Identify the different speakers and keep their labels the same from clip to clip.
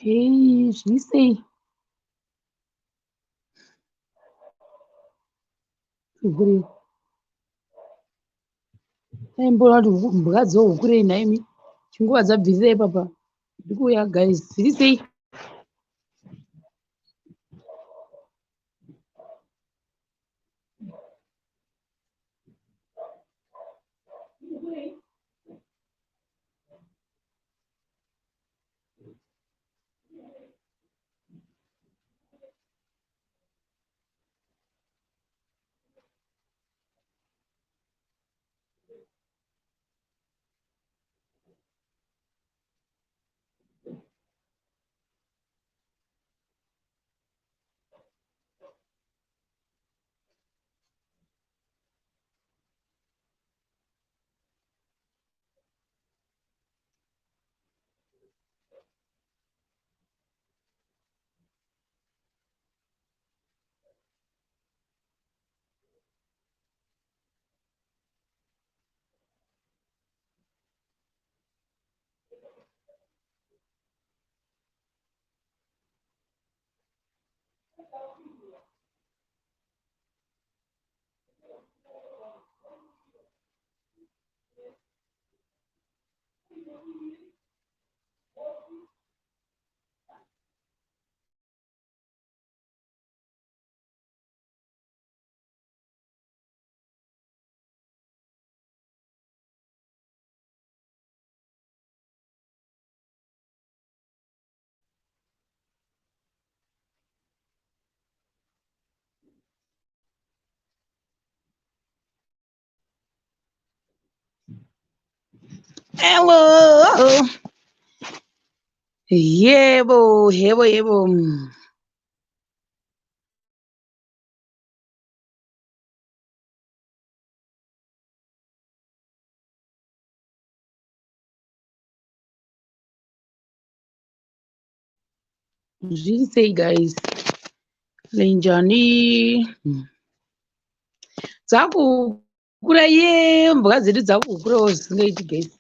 Speaker 1: Hey, zvise zvikurei aimbona kuti mbwa dzohukurei nhaimi chinguva dzabvisira ipapa ndiri kuuya guys zviri sei hello yebo zviri sei guys lenjani dzakukura ye mbwa dzedu dzakukurawo zvisingaiti guys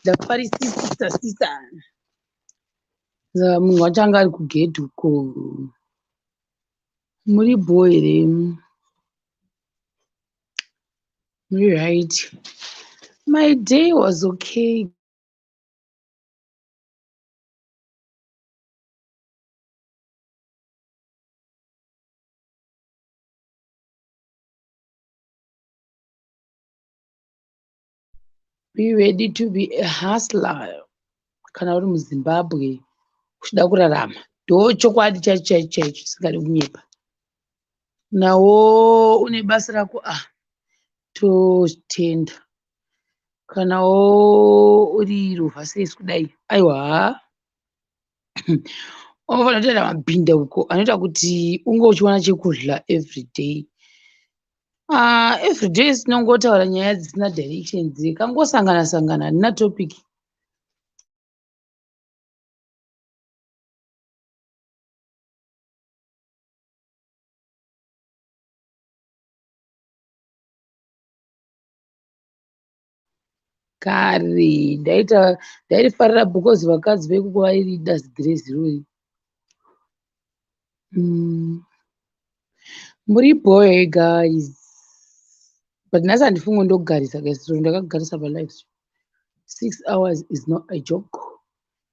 Speaker 1: ndafarisisa munhu wacho anga ari kugedhi uko muri bho here muri right my day was okay be ready to be a hustler kana uri muzimbabwe uchida kurarama ndochokwadi chaicho chisingadi kunyepa nawo une basa rako totenda kanawo uri rovhasesi kudai aiwa unofanira kutoenda mabhinda uko anoita kuti unge uchiwana chekudya everyday everyday sinongotaura nyaya dzisina direction dzekangosangana handina topic kare ndairifarira bhukozi vakadzi vekuko vairida zidhireziroi muripo guys but nhasi handifungo ndokugarisa guys so ndakagarisa palive 6 hours is not a joke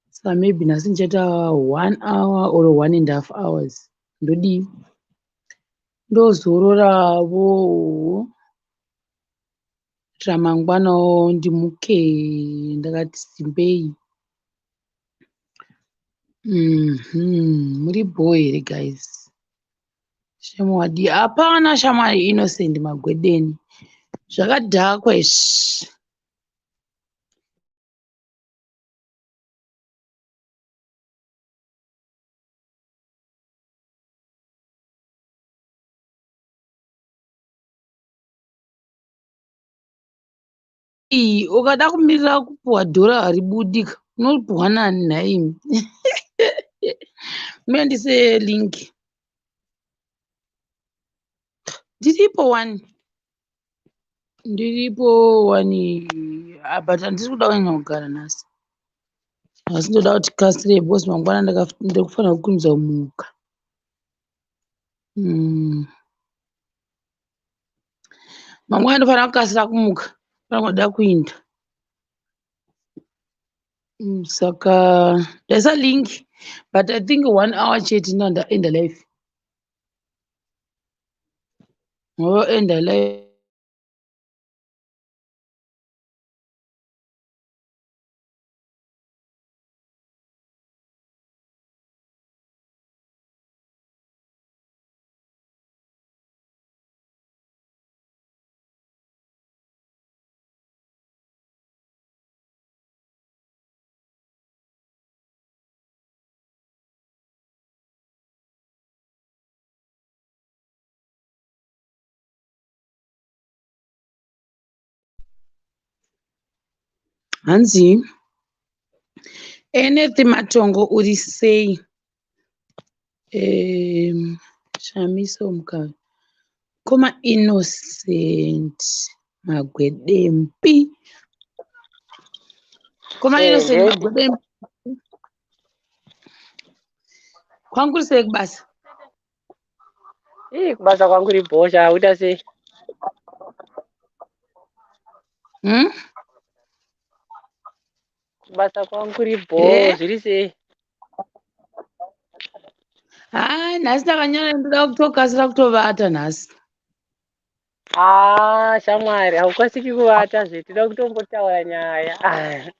Speaker 1: saka maybe nhasi ndichaita 1 hour or 1.5 hours ndodii ndozororavo ramangwanawo ndimuke ndakati simbei muri bho here guys shamwadi hapana shamwari innocent magwedeni zvakadhakwa izvi ukada kumirira kupuhwa dhora haribudika unopuhwa nani nhaimi muendise link ndiripo wani but handisi kuda kunyanya kugara nhasi asi ndoda kuti kasire because mangwana ndikufanira kukunza muka. Mangwana ndofanira kukasira kumuka, pangoda kuinda. Saka ndaisa link, but I think 1 hour chete ndaenda live. Enda live. Hanzi eneti matongo uri sei? Shamiso mukava koma innocent magwedempi. Koma innocent magwedempi. Kwanguri sei kubasa?
Speaker 2: Kubasa kwanguri bhosha uita sei? Kubasa kwanguri bho zviri sei?
Speaker 1: Nhasi takanyora ndoda kutokasira kutovata nhasi.
Speaker 2: Shamwari haukasiki kuvata tinoda kutombotaura nyaya.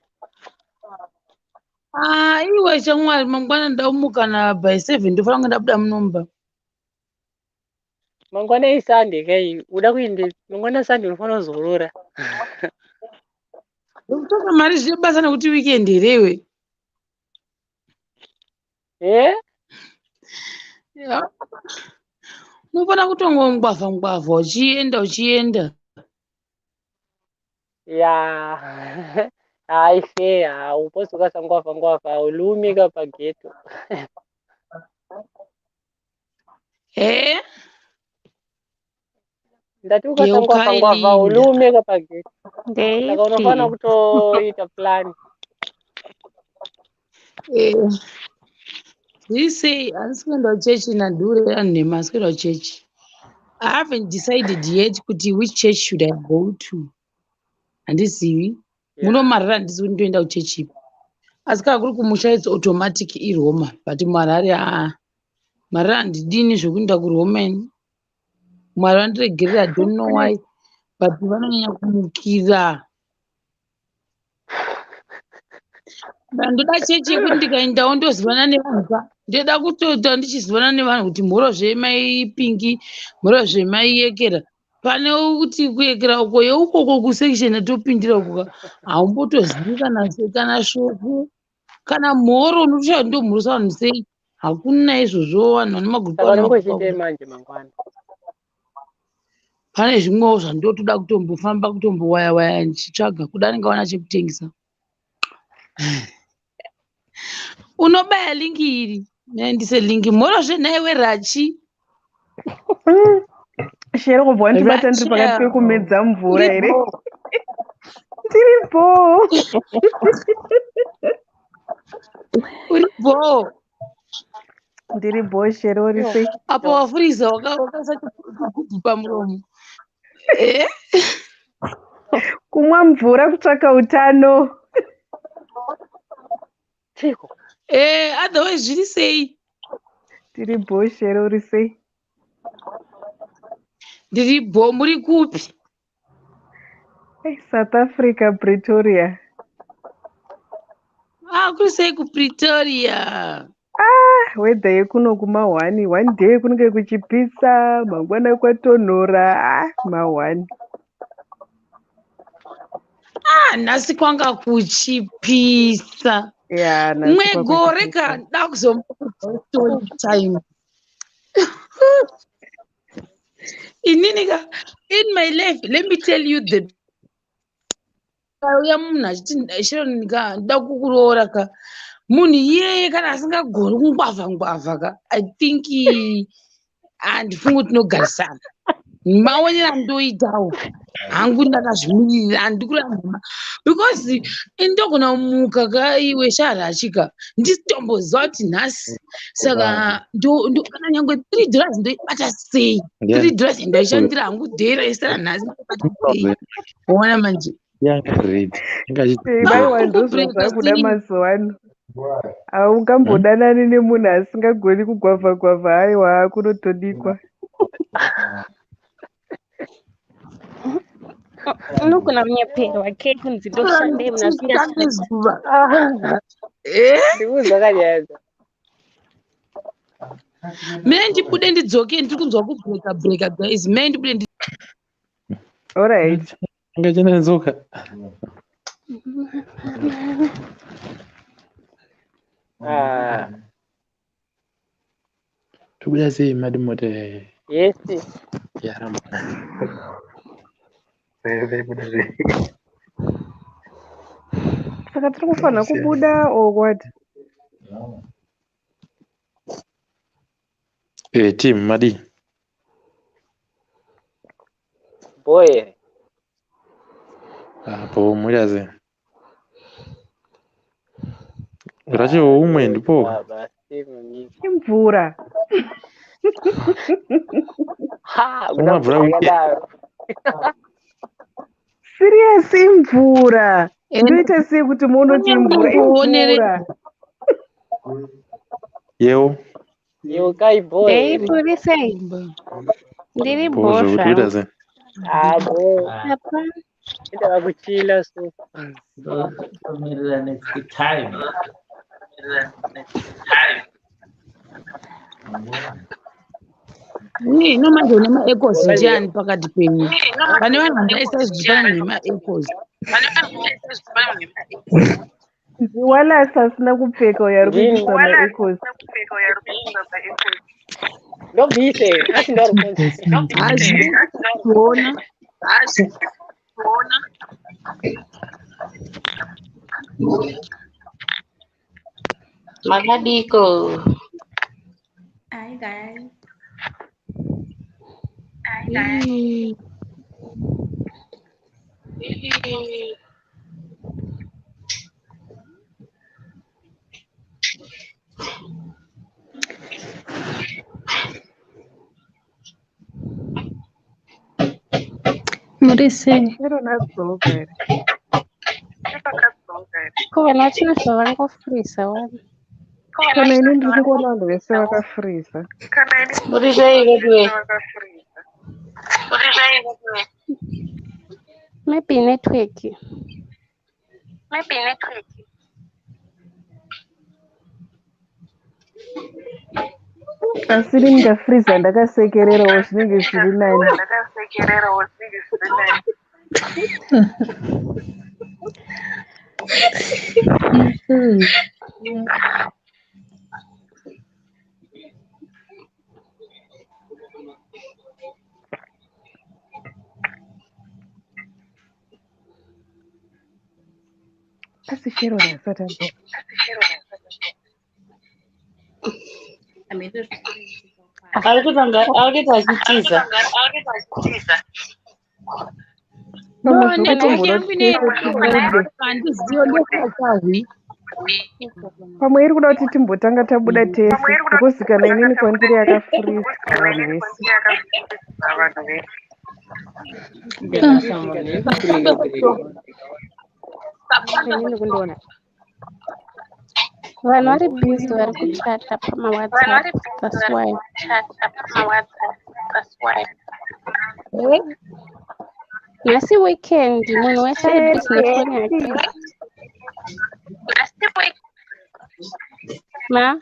Speaker 1: Iwe shamwari mangwana ndaumukana by 7 ndofanira kunge ndabuda munomba.
Speaker 2: Mangwana iSunday kai uda kuinde mangwana Sunday unofanira kuzorora.
Speaker 1: Kutsvaka mari zvine basa nekuti weekend here unofanira kutongongwavha ngwavha uchienda.
Speaker 2: Haise hauposi ukasangwavha ngwavha uliumika pageto. Ndati ukasangwavha ngwavha uliumika pageto. Saka unofanira kutoita plan.
Speaker 1: Zviri sei? Handisi kuenda kuchechi nadhure anhu nemasi kuenda kuchechi. I haven't decided yet kuti which church should I go to. Handizivi. Muno marara handisi kuti ndoenda kuchechi ipo. Asi kana kuri kumusha it's automatic iRoma. But marara handidini zvokuenda kuRoma ini. Mwari vandiregerera, I don't know why. But vanonyanya kumukira. Ndoda chechi yekuti ndikaendawo ndozivana nevanhu pa. Ndoda kutota ndichizivana nevanhu kuti mhorozve maipingi, mhorozve maiyekera. Pane kuti kuyekera uko yeukoko kusection atopindira uko haumbotozivi kana shoko kana mhoro unotoshaya ndo mhorosa vanhu sei. Hakuna izvozvo vanhu vane magrupu
Speaker 2: manje mangwana.
Speaker 1: Pane zvimwewo zvandotoda kutombofamba kutombowaya ndichitsvaga kuda ndingawana chekutengesa. Unobaya lingi iri ndise lingi mhorozve nhaiwe rachi
Speaker 3: Shero kubva ndibata ndiri pakati pekumedza mvura here. Ndiripo.
Speaker 1: Uripo.
Speaker 3: Ndiripo Shero uri sei?
Speaker 1: Apo wafuriza wakasakupa muromo.
Speaker 3: Kumwa mvura kutsvaka utano.
Speaker 1: Otherwise zviri sei?
Speaker 3: Ndiripo Shero uri sei?
Speaker 1: Ndiripo. Muri kupi?
Speaker 3: South Africa, Pretoria.
Speaker 1: Kuri sei kuPretoria?
Speaker 3: Weather yekuno kuma1 one day kunenge kuchipisa, mangwana kwatonhora, ma1.
Speaker 1: Nhasi kwanga kuchipisa. Mwegore kada kuzomboa time. Ininika in my life, let me tell you the uya munhu achiti shero nda kukuroora ka munhu iyeye kana asingagoni kungwavha ngwavha ka I think handifungi kuti tinogarisana. maonera ndoitawo hangu ndakazvimirira handikuramba because indogona muka kaiwe sharachika ndisitomboziva kuti nhasi saka kana nyangwe $3 ndoibata sei $3 ndoishandira hangu dhera isara nhasi ndoibata sei waona manje
Speaker 3: vaiwandozva zvakuda mazuva ano haungambodanani nemunhu asingagoni kugwavha haiwa kunotodikwa
Speaker 2: unogona kunyeperwa ke kunzi ndoshandei
Speaker 1: zuva
Speaker 2: ndikuzvakanyaza
Speaker 1: mene ndibude ndidzoke ndiri kunzwa kubreka guys mene ndibude
Speaker 3: alright
Speaker 4: ngachinenzoka tubuda sei madimote
Speaker 2: yes
Speaker 4: yaramba
Speaker 3: saka tiri kufanira kubuda or what
Speaker 4: team madi
Speaker 2: boy
Speaker 4: apo muriaze racho umwe ndipo
Speaker 3: imvura serious imvura ndoita sei kuti munoti imvura
Speaker 4: yewo
Speaker 2: kai boy
Speaker 5: ndeipurisei ndiri bhosva
Speaker 2: abo ndava kuchila so
Speaker 6: next time.
Speaker 1: nomanje unema-ecos ndiani pakati penyu pane vanhu vangaisa zvifanana nema-ecos
Speaker 3: walasi asina kupfeka uyo ari kuisa maecos
Speaker 2: ndobvise asi
Speaker 1: hazvi kuona
Speaker 5: makadiko.
Speaker 7: Hi guys.
Speaker 5: Murise. Kuva nachino zvavangofurisa wani.
Speaker 3: Kana ini ndiri kuona vanhu vese vakafuriza.
Speaker 5: Murise iwe. Maybe network.
Speaker 3: Asi ini ndafuriza ndakasekererawo zvinenge zviri nani. Asi shero rasata.
Speaker 5: Arikuita achitiza.
Speaker 3: Pamwe iri kuda kuti timbotanga tabuda tese because kana inini kwandiri yakafuriza vanhu vese.
Speaker 5: Vanhu vari busy vari kuchata pamawhatsapp. That's why. Nhasi weekend munhu wese ari busy nefoni yake. Ma?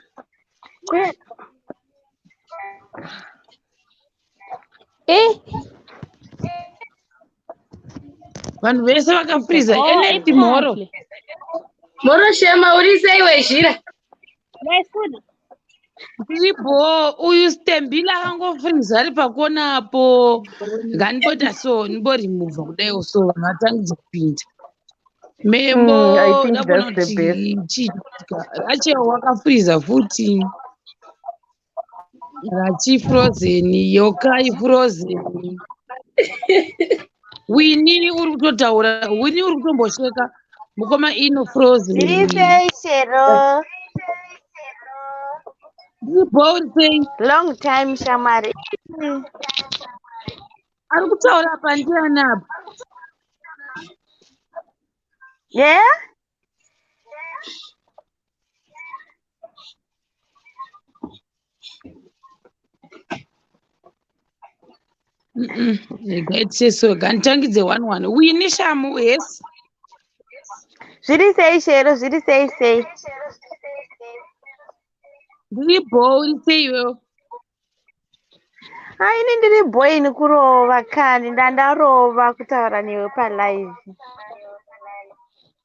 Speaker 1: vanhu vese vakafuriza eneti mhoro
Speaker 5: Shema uri sei wezhira?
Speaker 1: ndiripo uyu stembila akangofuriza ari pakona apo nganibota so niborimuvha kudaiwo so vanhu vatangidza kupinda membo
Speaker 3: I think
Speaker 1: ndabona
Speaker 3: that's the
Speaker 1: kuti chiitika rachewo wakafuriza futi Rachi frozen, yokai frozen. Winnie uri kutotaura, Winnie uri kutombosheka. Mukoma ino frozen.
Speaker 2: Zviri sei Shero?
Speaker 1: Ball saying,
Speaker 2: Long time Shamari.
Speaker 1: ari kutaura pandiana apa.
Speaker 2: Yeah?
Speaker 1: So ganitangidze 1-1. Winnie Shamu, yes.
Speaker 2: Zviri sei Shero? Zviri sei?
Speaker 1: Ndiri ball sayo.
Speaker 2: Ini ndiri boy kurova kani ndandarova kutaura newe palive.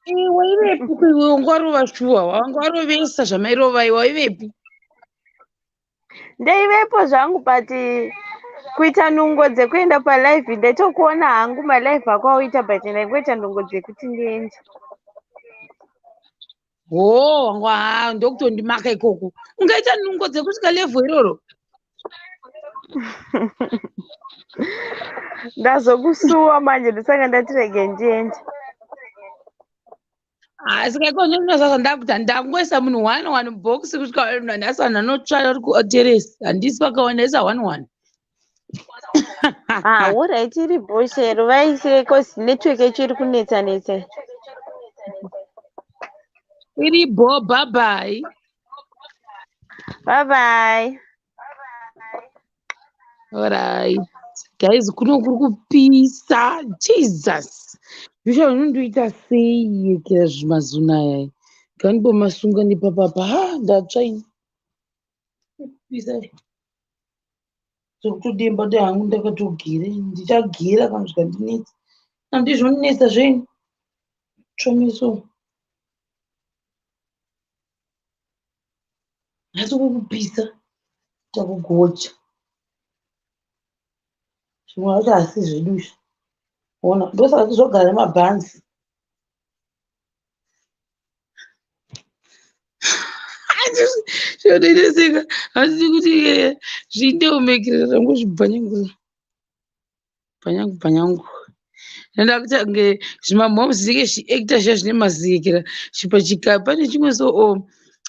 Speaker 1: Waivepi kwiwe wangarova shuwa wangarovesa zvamairova iwe waivepi?
Speaker 2: Ndeivepo zvangu but kuita nhungo dzekuenda palive ndetokuona hangu malive ako auita but ndaingoita nhungo dzekuti ndiende.
Speaker 1: Wanga ndokutondimaka ikoko. Ungaita nhungo dzekusvika level iroro?
Speaker 2: Ndazokusuwa manje ndosaka ndati rege ndiende.
Speaker 1: Asi kaikona sasa ndakuti ndangoisa munhu 1-1 box kusvika nhasi vanhu vanotsvara uri kuteresi. Handisi pakaonesa 1-1.
Speaker 2: Alright iri boshero vaise kosi network yacho iri kunetsa.
Speaker 1: Iri bo bye bye.
Speaker 2: Bye bye.
Speaker 1: Alright. Guys, kuno kuri kupisa. Jesus. Zvisha unondoita sei kira zvimazuna aya. Kandibomasunga nepapapa. Ndatsva ini. Kupisa. Zvokutodemba hangu ndakatogere. Ndichagera kana kusvika ndinetsa. Handizvonetsa zvenyu. Chomiso. Asi kukupisa. Takugocha. Zvimwe zvacho hasi zvedu izvi. Ona ndosaka tizogara mabhanzi. Zvinoiteseka handiti kuti zvindeumekera zvangu zvibhanyangu. Bhanyangu. Nenda kuita kunge zvimamhomzike zviekta zviya zvine mazikira. Chipachika pane chimwe so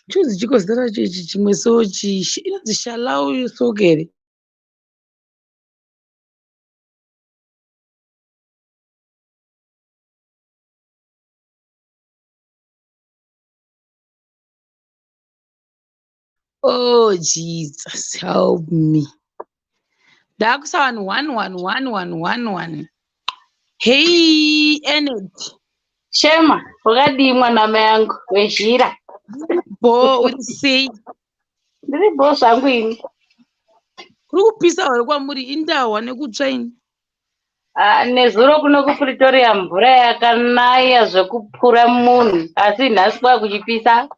Speaker 1: chinzi chikozara chichi chimwe so inonzi shalau sokere. Oh Jesus, help me. Ndakusa 1-1. Hey, Enet.
Speaker 5: Shema, wakadii mwana yangu wezhira?
Speaker 1: Bo uri sei?
Speaker 5: Ndiri bo zvangu ini.
Speaker 1: Kuri kupisa uri kwamuri indawa nekutsvaini.
Speaker 5: Nezuro kuno kuPretoria mvura yakanaya zvekupura munhu, asi nhasi kwakuchipisa.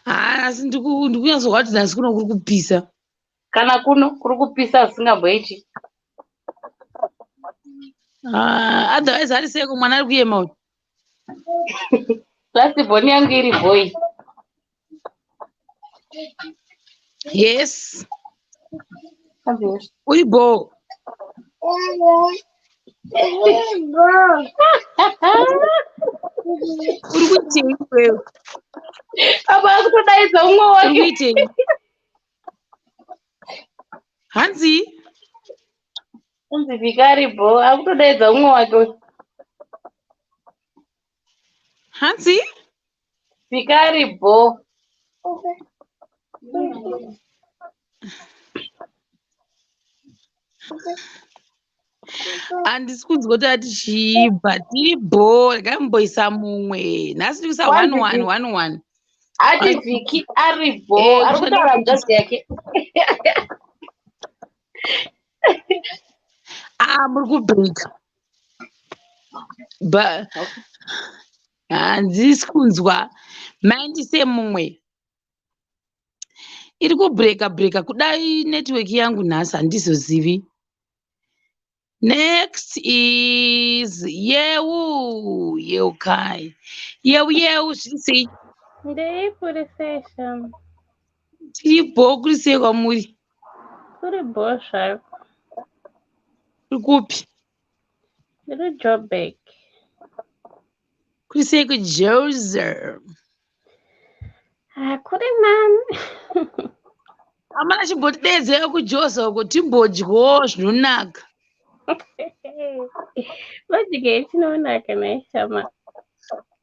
Speaker 1: Asi ndikunyatsoziva kuti nhasi kuno kuri kupisa.
Speaker 5: Kana kuno kuri kupisa zvisingamboiti.
Speaker 1: Otherwise ari seiko mwana ari kuyema uyu.
Speaker 5: Plasibhoni yangu iri boy.
Speaker 1: Yes. Uri bo. Uri kuitei wewe?
Speaker 5: Apa kutodaidza umwe wake.
Speaker 1: Uri kuitei? Hanzi?
Speaker 5: Hanzi Vikari bo, akutodaidza umwe wake.
Speaker 1: Hanzi?
Speaker 5: Vikari bo.
Speaker 1: Handisi kunzwa kuti ati chibva tiri bho rakamboisa mumwe. Nhasi tiri kuisa 1-1.
Speaker 5: Ati Viki ari bo, ari kutaura nzvadzi yake.
Speaker 1: Muri kubreaka. Handisi kunzwa. Maindise mumwe. Iri kubreaka kudai network yangu nhasi handizozivi. Next is Yewu Kai. Yewu zviri sei?
Speaker 5: Ndiri sei Shema?
Speaker 1: tiripo kuri sei kwamuri?
Speaker 5: Kuri bho zvako.
Speaker 1: Kuri kupi?
Speaker 5: Ndiri Joburg.
Speaker 1: Kuri sei kuJozer?
Speaker 5: Kuri nani?
Speaker 1: Amana chimbotidedzera kuJoza uko timbodyawo zvinonaka.
Speaker 5: Vodya yetinonaka naishama.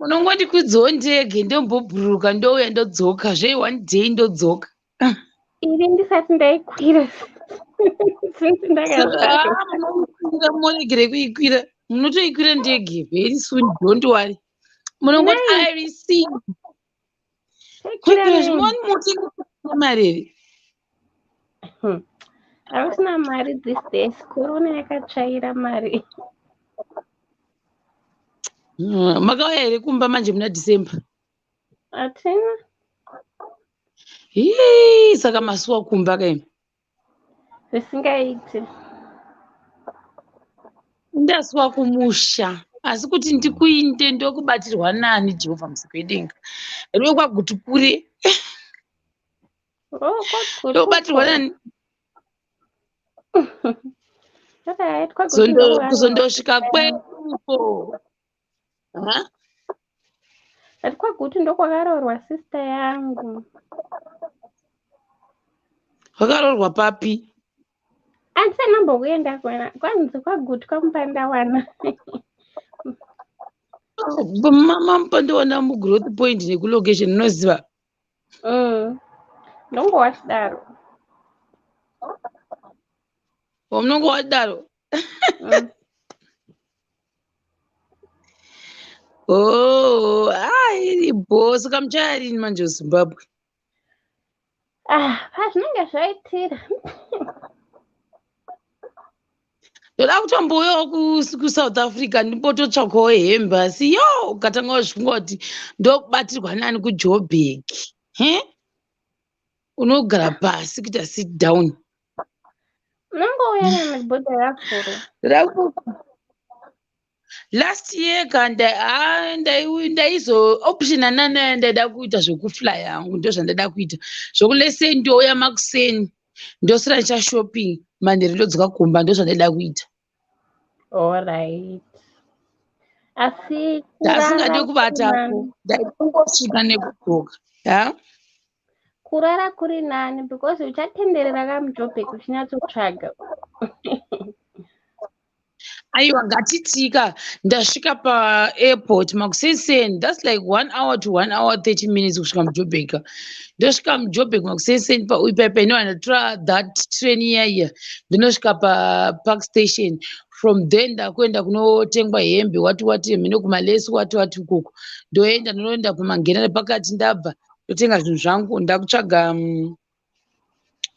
Speaker 1: Unongoti kwidzawo ndege ndombobhururuka ndouya ndodzoka one day ndodzoka.
Speaker 5: Iri ndisati ndaikwira. Since ndakazvarwa.
Speaker 1: Munokwira moregere kuikwira. Munotoikwira ndege very soon, don't worry. Munongoti I receive. Kwikira zvimweni mutenga mari here.
Speaker 5: Hausina mari these days. Corona yakatsvaira mari.
Speaker 1: Makauya here kumba manje muna December?
Speaker 5: Hatina.
Speaker 1: Saka masuwa kumba kaimi.
Speaker 5: Zvisingaiti.
Speaker 1: Ndasuwa kumusha. Asi kuti ndikuinde ndokubatirwa nani Jehovha musikuedenga. Rwe kwaguti kure. Ndokubatirwa nani. Kuzondosvika kwepo.
Speaker 5: Ati kwaguti ndokwakaroorwa sister yangu.
Speaker 1: Wakaroorwa papi?
Speaker 5: Handisana mbokuenda kwanzi kwaguti kwamupandawana.
Speaker 1: Mama mupandawana mugrowth point nekulocation unoziva?
Speaker 5: Ndongo wachidaro.
Speaker 1: Wamunongo wadaro? Iripo saka mucharini manje Zimbabwe?
Speaker 5: Pazvinenge zvaitira.
Speaker 1: Ndoda kutombouyawo kuSouth Africa ndimbototsvakawo hembe asi ukatanga wazvifunga kuti ndokubatirwa nani kuJoburg. Unogara pasi kuita sit down.
Speaker 5: Unongouya nemibhodha yakuru.
Speaker 1: Last year ndaizo-optiona nanayo ndaida kuita zvekufly yangu ndozvandada kuita. Zvokuleseni ndouya makuseni ndosira ndichashopping manheru ndodzoka kumba ndozvandaida kuita.
Speaker 5: Alright. Asi
Speaker 1: ndasingadi kuvatako ndaitongosvika nekudzoka.
Speaker 5: Kurara kuri nani because uchatenderera kamuJoburg uchinyatsotsvaga.
Speaker 1: Aiwa ngatitika ndasvika paairport makuseseni, that's like 1 hour to 1 hour 30 minutes kusvika muJoburg. Ndosvika muJoburg makuseseni pauipepa inotora that train iya ndinosvika papark station. From then ndakuenda kunotengwa hembe wati mhino kumalesi wati ukoko ndoenda ndinoenda pamangena nepakati ndabva ndotenga zvinhu zvangu ndakutsvaga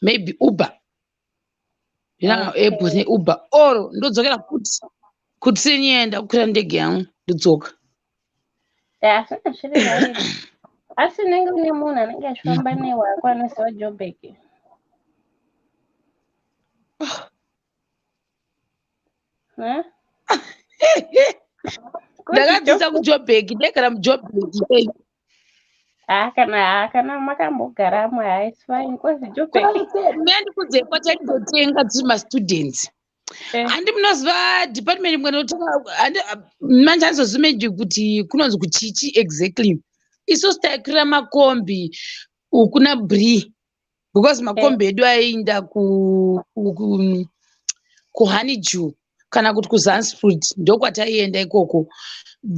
Speaker 1: maybe Uber. Airport neUber oro ndodzokera kuti senyenda kukwira ndege yangu ndodzoka.
Speaker 5: Asina zviri right. Asi unenge une munhu anenge achifamba newako anoziva Joburg.
Speaker 1: Ndakadzidza kuJoburg ndagara muJoburg.
Speaker 5: Kana makambogaramo it's fine because Joburg.
Speaker 1: Ndikudze kwatandotenga tiri mastudents. Handi munoziva department imwe inotenga manje handizozimeji kuti kunonzi kuchichi exactly. Isusu taikwira makombi kuna Bri because makombi edu aienda kuHoneydew kana kuti kuZanspruit ndokwataienda ikoko.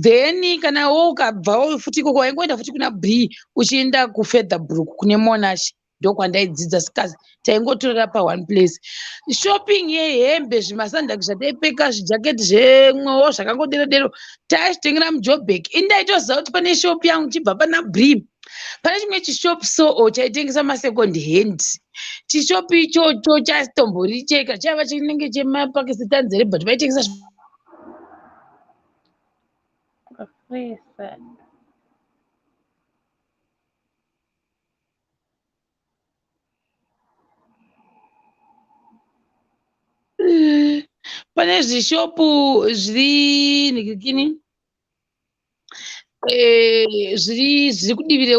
Speaker 1: Then kana ukabvawo futi ikoko waingoenda futi kuna Bri uchienda kuFeatherbrook kune Monash ndokwandaidzidza sikazi taingotorera pa1 place. Shopping yehembe zvimasandaki zvataipfeka zvijaketi zvemwewo zvakangodero taizvitengera muJoburg. Indaitoziva kuti pane shop yangu chibva pana Bri pane chimwe chishop chaitengesa masecond hand. Chishop ichocho chasitombori cheka chaiva chinenge chemapakistan zere but vaitengesa pane zvishopu zviri nikikini zviri kudivire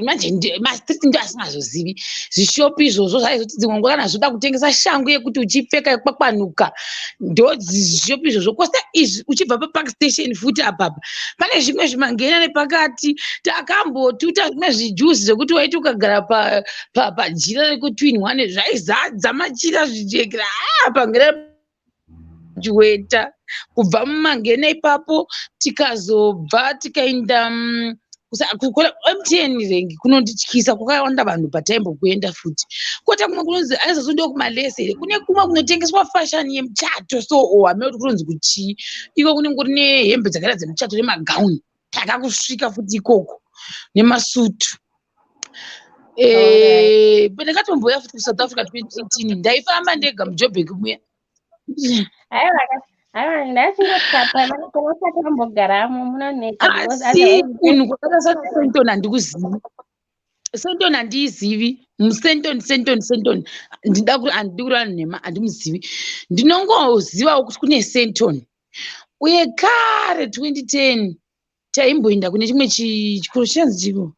Speaker 1: manje mastriti ndo asingazozivi zvishopi izvozvo zvaizoti dzimwe nguva kana zvoda kutengesa shangu yekuti uchipfeka yekwakwanuka ndo zvishopi izvozvo kosta izvi uchibva papark station futi apapa pane zvimwe zvimangena nepakati takambotuta zvimwe zvijuzi zvekuti waiti ukagara pajira rekutwin one zvaizadza machira zvichekera pangera juweta kubva mumangena ipapo tikazobva tikaenda MTN rengi kunondityisa kwakawanda vanhu pataimbokuenda futi kwota kumwe kunonzi aizazondiwo kumalese kune kumwe kunotengeswa fashani yemuchato so hamene kuti kunonzi kuchii iko kunenge kuri nehembe dzakaita dzemuchato nemagauni takakusvika futi ikoko nemasutu ndakatomboya futi kuSouth Africa 2018 ndaifamba ndega muJoburg muya
Speaker 5: Haiwa ndasingotapa manekonosati vambogaramo munonetsa
Speaker 1: asi kunhu kwakaita saSenton handikuzivi Senton handiizivi Senton ndida kuti handidi kurana nhema handimuzivi ndinongozivawo kuti kune Senton uye kare 2010 taimboenda kune chimwe chikoro chanzi chiko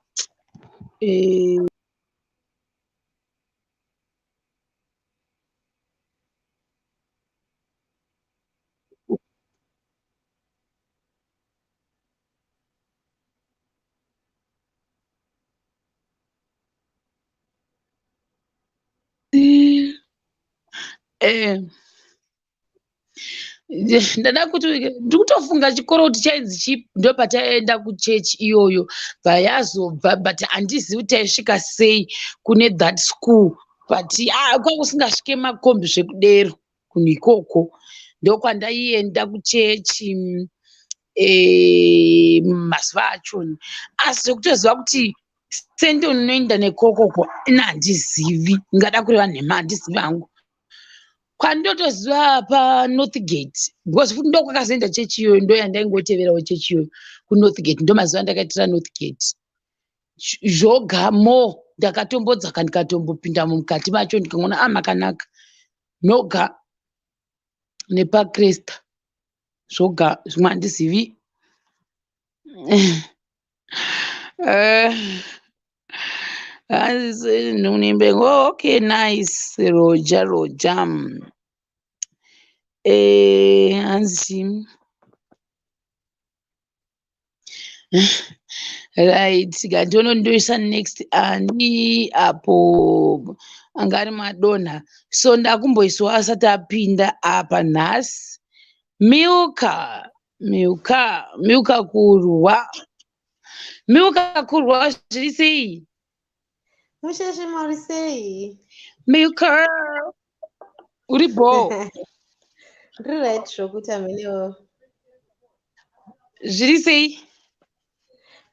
Speaker 1: ndada kuti ndiri kutofunga chikoro kuti chainzi chipi ndo pataenda kuchechi iyoyo payazobva but handizivi kuti taisvika sei kune that school but kwakusingasvike makombi zvekudero kunhu ikoko ndokwandaienda kuchechi mazuva achoni asi zvekutoziva kuti sente unoenda nekokoko ina handizivi ngada kureva nhema handizivi hangu kwandotoziva paNorthgate because futi ndo kwakazoenda chechi iyoyo ndo yandaingoteverawo chechi iyoyo kuNorthgate ndo mazuva ndakaitira Northgate zvogamo ndakatombodzaka ndikatombopindamo mukati macho ndikaona makanaka noga nepaCresta zvoga zvimwe handizivi Nunimbengo, okay, nice. Roger. Anzi. Right, gantono ndoisa next ani apo angari Madonna. So ndakumboiswa asati apinda apa nhasi. Milka kurwa. Milka kurwa zviri sei?
Speaker 6: Musheshe mari sei?
Speaker 1: Milka uripo?
Speaker 6: Ndiri right zvokuti hamenewo.
Speaker 1: Zviri sei?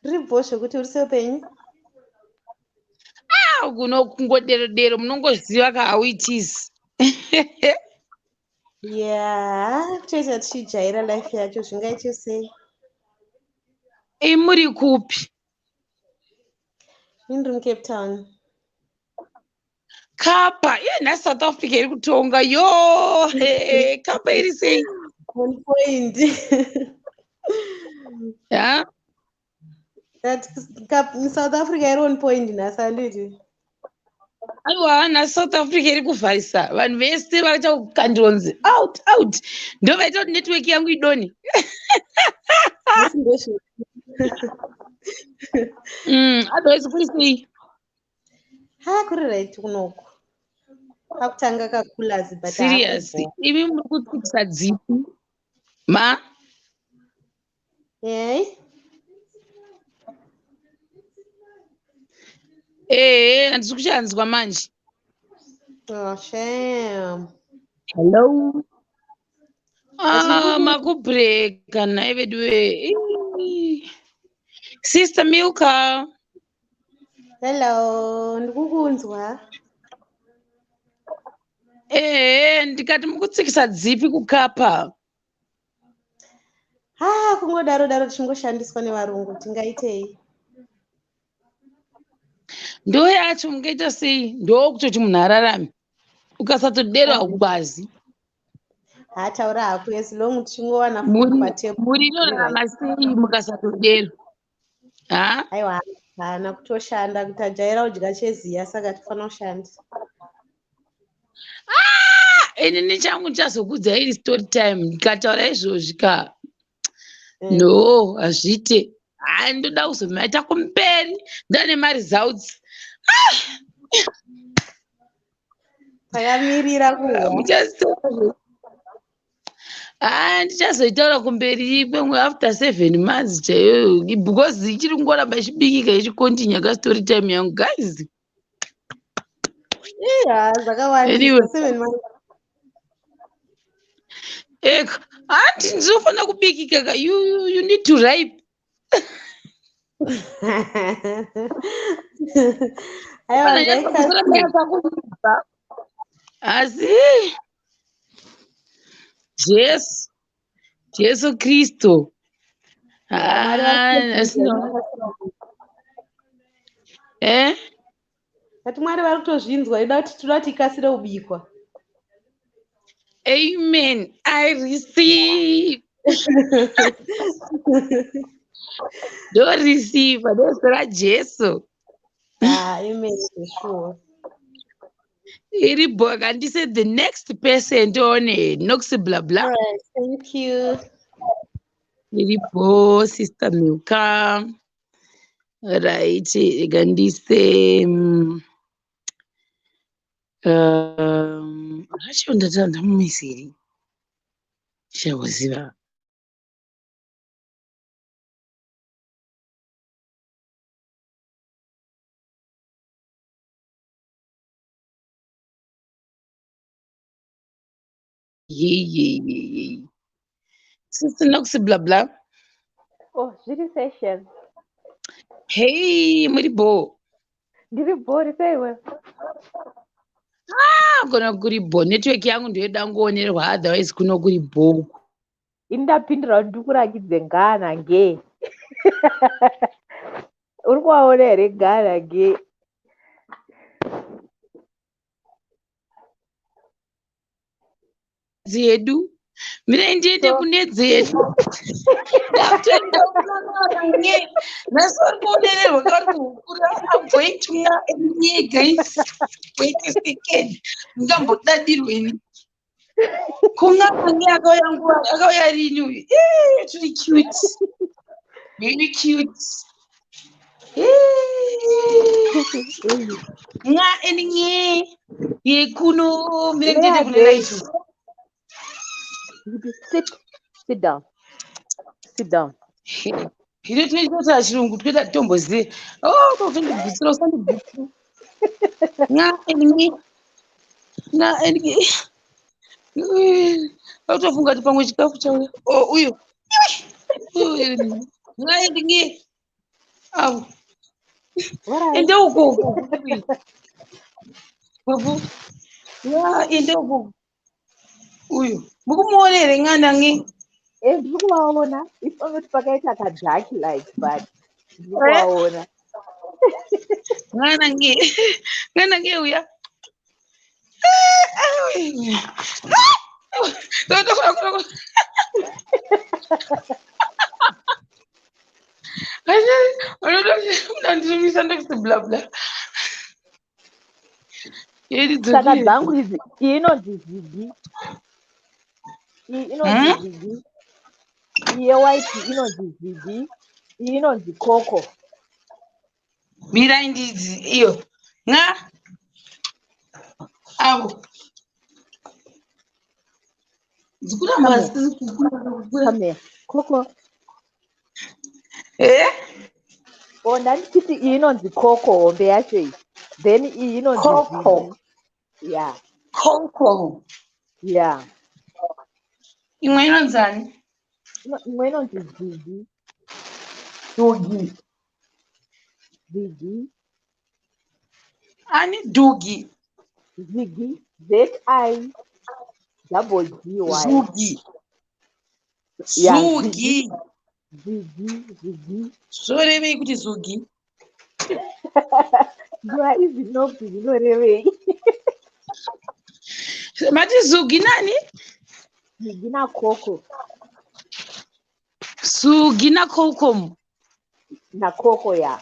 Speaker 6: Ndiripo zvokuti uri seupenyu?
Speaker 1: Kuno kungodero munongoziva ka how it is.
Speaker 6: Yeah, toita tichijaira life yacho zvingaite sei?
Speaker 1: Muri kupi?
Speaker 6: Ini ndiri muCape Town.
Speaker 1: Kapa nhasi South Africa iri kutonga yo kapa iri sei?
Speaker 6: On point.
Speaker 1: Yeah?
Speaker 6: South Africa iri on point nhasi handiti?
Speaker 1: Aiwa nhasi South Africa iri kuvharisa vanhu vese vaita kukandonzi out ndo vaita kuti network yangu idoni. Otherwise kuri sei?
Speaker 6: Kuri right kunoku. Pakutanga kakulazi but
Speaker 1: seriously ivi muri kutsvukisa dzipi ma handisi kuchanzwa manje.
Speaker 6: Oh, shame.
Speaker 1: Hello. Makubreka naye veduwe. Sister Milka.
Speaker 6: Hello, ndikukunzwa.
Speaker 1: Ndikati mukutsikisa dzipi kukapa?
Speaker 6: Kungodaro tichingoshandiswa nevarungu tingaitei?
Speaker 1: Ndo yacho mungaita sei? Ndo kutoti munhu ararame. Ukasatodero hakukwazi.
Speaker 6: Taura hako as long tichingowana food patable.
Speaker 1: Muri norarama sei mukasatodero? Ha?
Speaker 6: Aiwa, hapana kutoshanda kuti tajaira kudya cheziya saka tifana kushandisa.
Speaker 1: Ini changu chazokudza iri story time ndikataura izvozvi ka. No, hazvite. Ndoda kuzomaita kumberi ndane maresults.
Speaker 6: Takamirira kuwa.
Speaker 1: Ndichazoitaura kumberi kwemwe after 7 months chaiyo because ichiri kungoramba ichibikika ichikontinya ka-story time yangu guys.
Speaker 6: Zvakawandisa 7 months.
Speaker 1: Hanti ndinofanira kubikika ka. You need to ripe. Asi Jesu Kristo.
Speaker 6: Kati Mwari vari kutozvinzwa ida kuti toda kuti ikasire kubikwa.
Speaker 1: Amen. I receive. Don't receive. That's right, Jesus.
Speaker 6: Amen, for sure.
Speaker 1: Iribo akandise the next person toone nokusi blah blah.
Speaker 6: Right, thank you.
Speaker 1: Iribo sister Milka. Right, akandise acho ndatanda mumisiri. Shawaziva. Sister nokusi blah blah.
Speaker 2: Oh, zviri session.
Speaker 1: Hey, muribo.
Speaker 2: Ndiri bhori seiwe.
Speaker 1: Kona kuri bo network yangu ndoida ngonerwa otherwise kuno kuri bo.
Speaker 2: Indapindira ndikurakidze Ghana nge. Uri kuwaona here Ghana nge.
Speaker 1: Dzedu mire ndiende kune dzedu ndatoenda kunange nasori kuonererwa kari kukura. I'm going to hear guys. Wait a second. Ngambodadirweni kungange akauya rini uyu. Turi cute. Very cute. Nga eninge yekuno mire ndiende kune life.
Speaker 2: Sit down. Sit down.
Speaker 1: Hino tinoita chirungu toita tomboziye. Tondibvusira usandibvusira. Nga eninge. Autofunga kuti pamwe chikafu chauya. Uyo. Nga eninge. Au. Ende uko. Babu. Nga ende uko. Uyo. Mukumuona here ng'anange.
Speaker 2: Ndiri kuvaona. Ifo kuti pakaita kadark light but ndiri kuvaona.
Speaker 1: Ng'anange uya. Unandizvimisa ndokuti blah blah.
Speaker 2: Saka dzangu idzi iyi inonzi zigi. Iyi inonzi zigi. Iyi yewaiti inonzi zigi. Iyi inonzi koko.
Speaker 1: Mira ndidzi iyo. Nga avo dzikura masi
Speaker 2: kukura. Koko. Ndanditi iyi inonzi koko hombe yacho iyi. Then iyi inonzi
Speaker 1: koko.
Speaker 2: Yeah.
Speaker 1: Koko.
Speaker 2: Yeah.
Speaker 1: Imwe inonzani?
Speaker 2: Imwe inonzi zigi.
Speaker 1: Dugi.
Speaker 2: Zigi.
Speaker 1: Ani dugi.
Speaker 2: Zigi. Z-I double G-Y.
Speaker 1: Zugi.
Speaker 2: Yeah,
Speaker 1: Zugi.
Speaker 2: Zigi.
Speaker 1: Zvorevei kuti zugi?
Speaker 2: Do I even know kuti zvinorevei?
Speaker 1: Mati zugi nani?
Speaker 2: Zigi na koko.
Speaker 1: Sugi na kokom.
Speaker 2: na coco ya.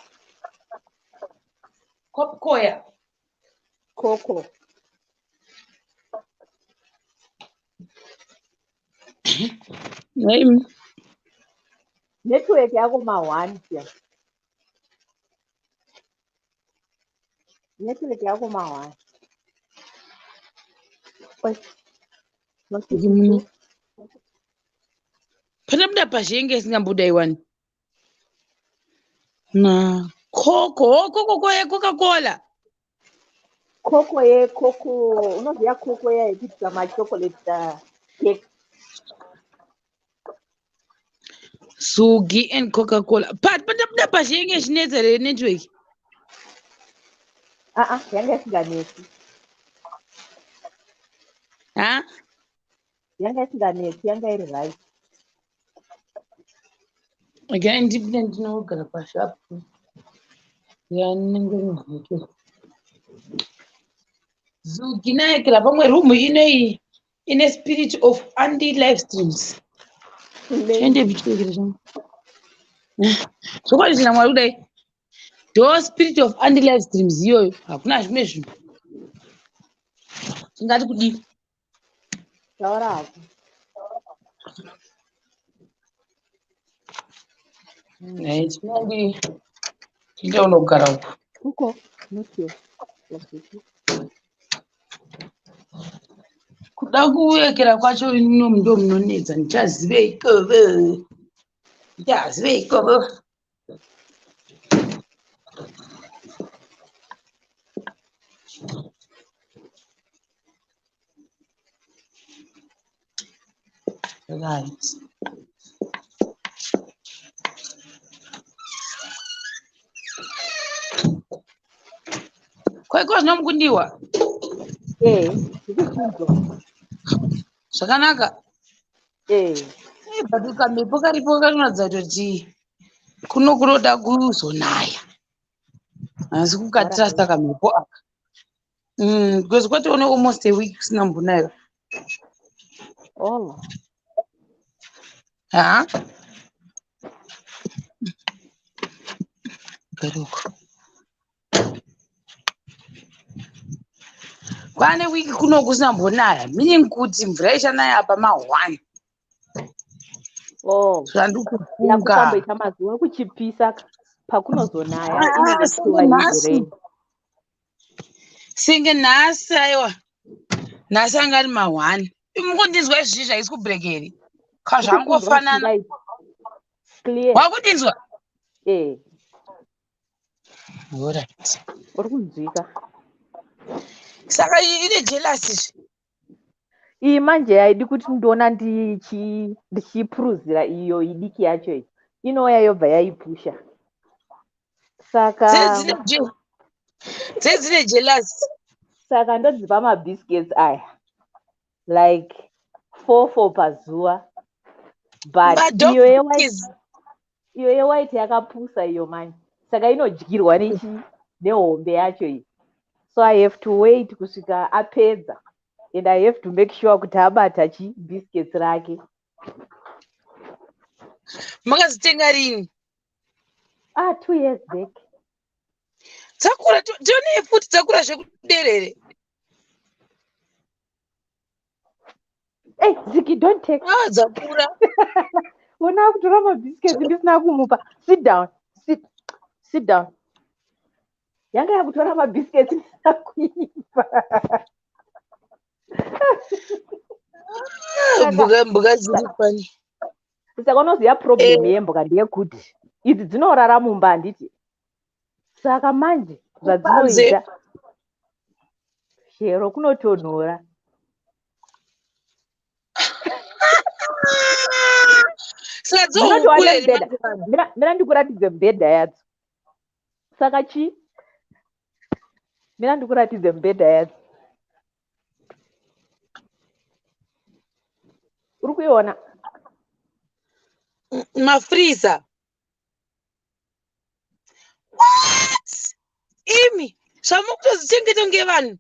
Speaker 1: Kopkoya.
Speaker 2: Coco.
Speaker 1: Name.
Speaker 2: Network yako ma-1 pia. Network yako ma-1. Oi.
Speaker 1: Ngimuni. Panapda pashenge singambuda iwani. Na Coca Cola.
Speaker 2: Coco ye coco. Unoziya coco ya ipita ma-chocolate cake.
Speaker 1: Sugi and Coca Cola. Panapda pashenge shinezere network.
Speaker 2: Yanga isinganesi.
Speaker 1: Ha?
Speaker 2: Yanga isinganesi, yanga iri right.
Speaker 1: Again, independent no gonna pass up. Zugi naye kila pamwe room in a spirit of anti live streams. Chende bichukire zvangu. Sokwadi china mwari kudai. Do spirit of anti live streams iyoyo hakuna zvimwe zvinhu. Tingati kudii?
Speaker 2: Taura hapo.
Speaker 1: Chinandi chita unogara uko.
Speaker 2: Uko, notio.
Speaker 1: Kuda kuwekera kwacho ino ndo munonedza ndichazivei kovo. Ndichazivei kovo. Right. Kwaiko zvinomukundiwa.
Speaker 2: Ndikuchinzwa.
Speaker 1: Zvakanaka. But ukamhepo karipo kanoratidza kuti kuno kunoda kuzonaya. Asi kukatrasta kamhepo aka. Because kwatione almost a week kusina mbunaya.
Speaker 2: Oh.
Speaker 1: Ha? Garuko. Kwane wiki kuno kusina mbunaya. Meaning kuti mvura ichanaya apa ma1.
Speaker 2: Oh.
Speaker 1: Zvandikufunga.
Speaker 2: Yakukamboita mazuva kuchipisa pakunozonaya inenge kuva rain.
Speaker 1: Singe nhasi aiwa. Nhasi anga ari ma1. Mukundinzwa izvi zvaisi kubrekeri. Kazvangofanana.
Speaker 2: Clear.
Speaker 1: Wakundinzwa? Alright.
Speaker 2: Uri kunzwika.
Speaker 1: Saka ine jealousy.
Speaker 2: Iyi manje haidi kuti ndona ndichipuruzira iyo idiki yacho iyi. Inouya yobva yaipusha. Saka
Speaker 1: dzine jealousy.
Speaker 2: Saka ndodzipa mabiscuits aya. Like 4 pazuva. But iyo yewhite yakapusa iyo manje. Saka inodyirwa nehombe yacho iyi. So I have to wait kusvika apedza. And I have to make sure kuti abata biscuits rake.
Speaker 1: Makazitenga rini?
Speaker 2: 2 years back.
Speaker 1: Dzakura tione futi dzakura zvekuderere.
Speaker 2: Hey, Ziki, don't take.
Speaker 1: Dzakura.
Speaker 2: Wona kutora mabiscuits ndisina kumupa. Sit down. Sit down. Yanga yakutora mabiscuits ndisina kuipa.
Speaker 1: Mbuga dziri pani.
Speaker 2: Saka unoziya problem yembuka ndeyekuti idzi dzinorara mumba handiti. Saka manje zvadzinoita chero kunotonhora. Mina ndikuratidze mibhedha yadzo. Saka chi? Mina ndikuratidze mibhedha yadzo. Uri kuiona?
Speaker 1: Mafreezer. What? Imi, zvamukutozvichengeta ngevanhu.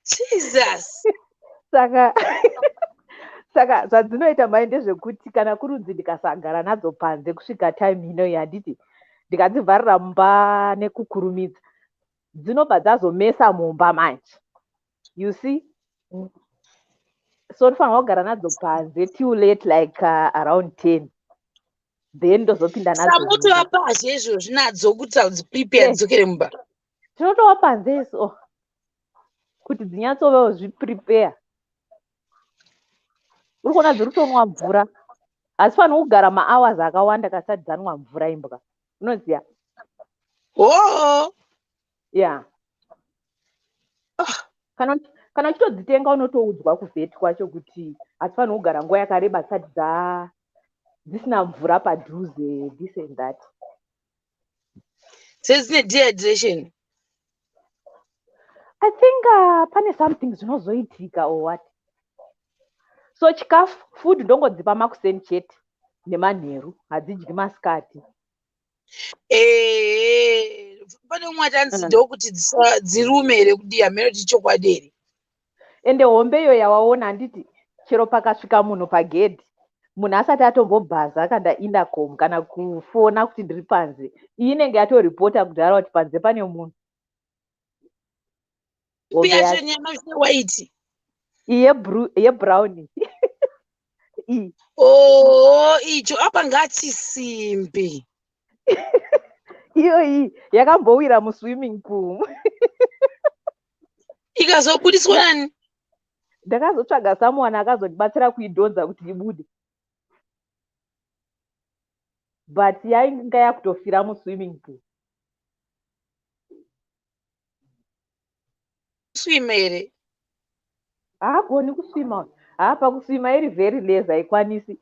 Speaker 1: Jesus.
Speaker 2: Saka Saka zvadzinoita mai ndezvekuti kana kurudzi ndikasagara nadzo panze kusvika time ino yanditi ndikadzivharira mumba nekukurumidza dzinobva dzazomesa mumba manje. You see? So tofanira kugara nadzo panze till late like around 10. Then ndozopinda nadzo mumba.
Speaker 1: Samutova pazhe izvozvo nadzo kuti prepare dzokere mumba.
Speaker 2: Tinotova panze so kuti dzinyatsovewo zviprepare. Uri kuona dziri kutonwa mvura. Asi pano kugara mahours akawanda kasati dzanwa mvura imbwa. Unoziya?
Speaker 1: Oh.
Speaker 2: Yeah. Kana uchitodzitenga unotoudzwa kuvheti kwacho kuti asi pano kugara nguva yakareba dzisati dzisina mvura padhuze, this and that.
Speaker 1: Dzine dehydration.
Speaker 2: I think pane something zvinozoitika or what. So chikafu food ndongodzipa makuseni chete nemanheru hadzidyi masikati.
Speaker 1: Pane umwe atanzi ndokuti dzirume here kudi hamene kuti chokwadi here.
Speaker 2: Ende hombe iyo yawaona handiti chero pakasvika munhu pagedhi munhu asati atombobhaza kana indacom kana kufona kuti ndiri panze inenge yatoripota kudhara kuti panze pane munhu.
Speaker 1: Yacho nyama white.
Speaker 2: Yebrown.
Speaker 1: Icho apa ngatisimbe.
Speaker 2: Iyo iyi yakambowira muswimming pool.
Speaker 1: Ikazobudiswa nani?
Speaker 2: Ndakazotsvaga someone akazondibatsira kuidhonza kuti ibude. But yainga yakutofira muswimming pool.
Speaker 1: Swima here.
Speaker 2: Haagoni kuswima. Pakuswima iri very lazy haikwanisi.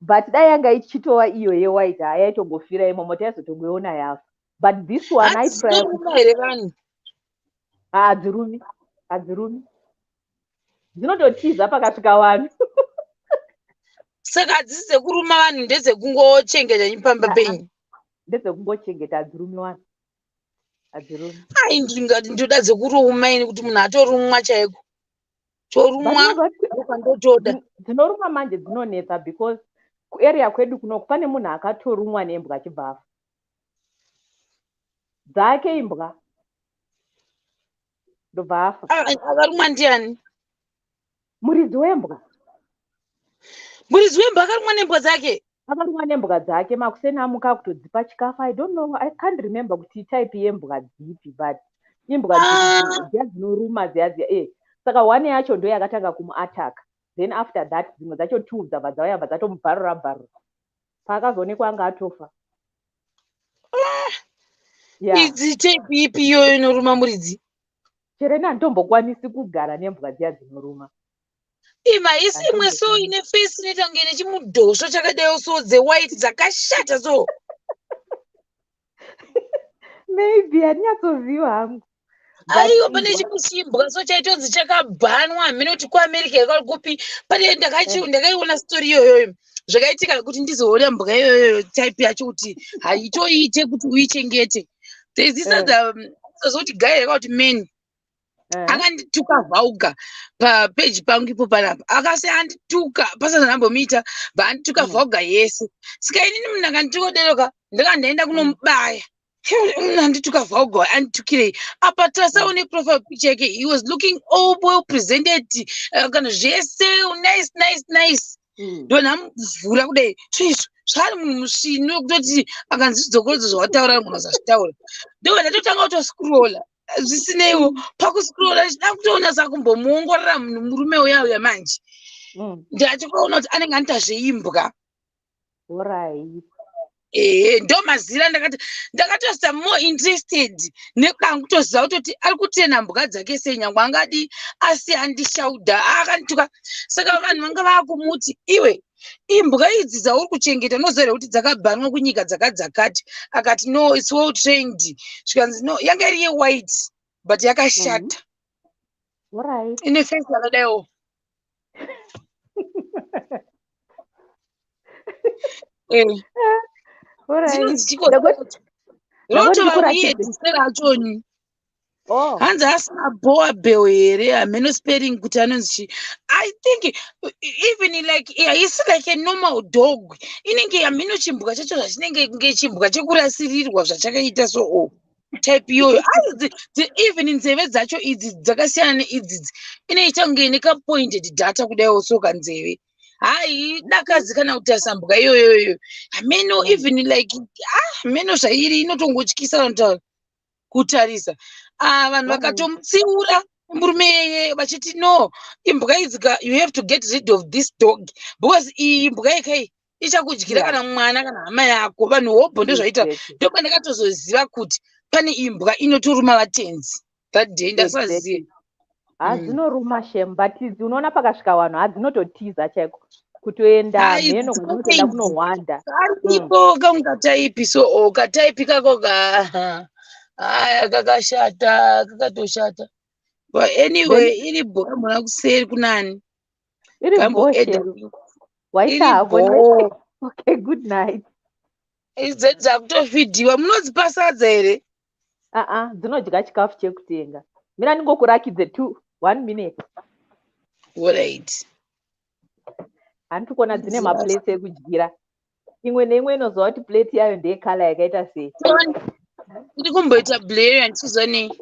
Speaker 2: But dai yanga ichitova iyo yewhite yaitombofira imomo taizotongoiona yafa. But this one I try. Hadzirumi. Dzinototiza pakasvika vanhu.
Speaker 1: Saka hadzisi dzekuruma vanhu ndedzekungochengeta nyipamba penyu.
Speaker 2: Ndedzekungochengeta hadzirumi vanhu. Hadzirumi.
Speaker 1: Ndingati ndoda dzekuruma ini kuti munhu atorumwa chaiko. Torumwa ukandotoda.
Speaker 2: Dzinoruma manje dzinonetsa because kuarea kwedu kunoku pane munhu akatorumwa nembwa achibva afa. Dzake imbwa. Ndobva afa.
Speaker 1: Akarumwa ndiani?
Speaker 2: Muridzi wembwa.
Speaker 1: Muridzi wembwa akarumwa nembwa dzake?
Speaker 2: Akarumwa nembwa dzake makuseni amuka kutodzipa chikafu. I don't know, I can't remember kuti type yembwa dzipi but imbwa dziya dzinoruma dziya. Saka one yacho ndo yakatanga kumuataka. Then after that dzimwe dzacho two dzabva dzauya dzatomubharura. Paakazoonekwa anga atofa.
Speaker 1: Idzi type ipi iyoyo inoruma muridzi?
Speaker 2: Cherena handimbokwanisi kugara nembwa dziya dzinoruma.
Speaker 1: Isi imwe so ine face inoita kunge ine chimudhosvo chakadaiwo so dzewhite dzakashata so.
Speaker 2: Maybe handinyatsovhiwa hangu.
Speaker 1: Aiwa pane chimwe chimbwa so chaitonzi chakabhanwa hamene kuti kuAmerica yakakupi pane ndakaiona story iyoyo zvakaitika kuti ndizoona mbwa iyoyo type yacho kuti haitoite kuti uichengete. There's this other zoti guy yakauti men akandituka vhauga papeji pangu ipo panapa akasi andituka pasina nambomita bandituka vhauga yese sika inini munhu akanditoderoka ndakandaenda kunomubaya andituka vhauga anditukirei apa tasaone profile picture yake he was looking all well presented kana zvese nice ndonamuvhura kudai choizvo zvari munhu musvino kutoti akanzidzokorodza zvawataura munhu azazvitaura ndokandototanga kutoscrolla zvisineiwo pakuscrolla chida kutoona sakumbomuongorora munhu murume uyauya manje ndachikaona kuti anenge anita zveimbwa. Ndomazira ndakatosta more interested nekuda kutoziva kutoti ari kutena mbwa dzake sei nyangwe angadi asi handishaudha akandituka. Saka vanhu vanga vakumuti iwe imbwa idzi dzauri kuchengeta nozere kuti dzakabhanwa kunyika dzakadzakati akati no it's well trained zvikanzi no yanga iri yewhite but yakashata ine face yakadaiwo. Dzinonzi chiko rotova weird zera rachoni.
Speaker 2: Oh,
Speaker 1: hanzi asina boa bell here hameno spelling kuti anonzi I think even like haisi like a normal dog inenge hameno chimbwa chacho zvachinenge kunge chimbwa chekurasirirwa zvachakaita so type iyoyo even nzeve dzacho idzi dzakasiyana neidzidzi inoita kunge nekapointed data kudaiwo soka nzeve hai dakadzi kana kutarisa mbwa iyoyoyo hameno even like hameno zvairi inotongotyisa vanhu kutarisa vanhu vakatomutsiura murume yeye vachiti no imbwa idzika you have to get rid of this dog because iyi imbwa yekai ichakudyira kana mwana kana hama yako vanhu hobho ndozvaita ndoba ndakatozoziva kuti pane imbwa inotoruma vatenzi that day ndasaziva
Speaker 2: hadzinoruma shem but unoona pakasvika vanhu hadzinototiza chaiko kutoenda mheno kwadzinotoenda kunohwanda
Speaker 1: karipo kamukataipi so kataipi kakoga haya kakashata kakatoshata but anyway iri bhora muna kuseri kunani
Speaker 2: iri bho waita hako okay good night
Speaker 1: idzeti dzakutofidhiwa munodzipa sadza here
Speaker 2: dzinodya chikafu chekutenga mina ndingokurakidze 1 minute
Speaker 1: alright
Speaker 2: handiti kuona dzine maplate ekudyira imwe neimwe inoziva kuti plate yayo ndeyekala yakaita sei
Speaker 1: iri kumboita blary handisiziva nei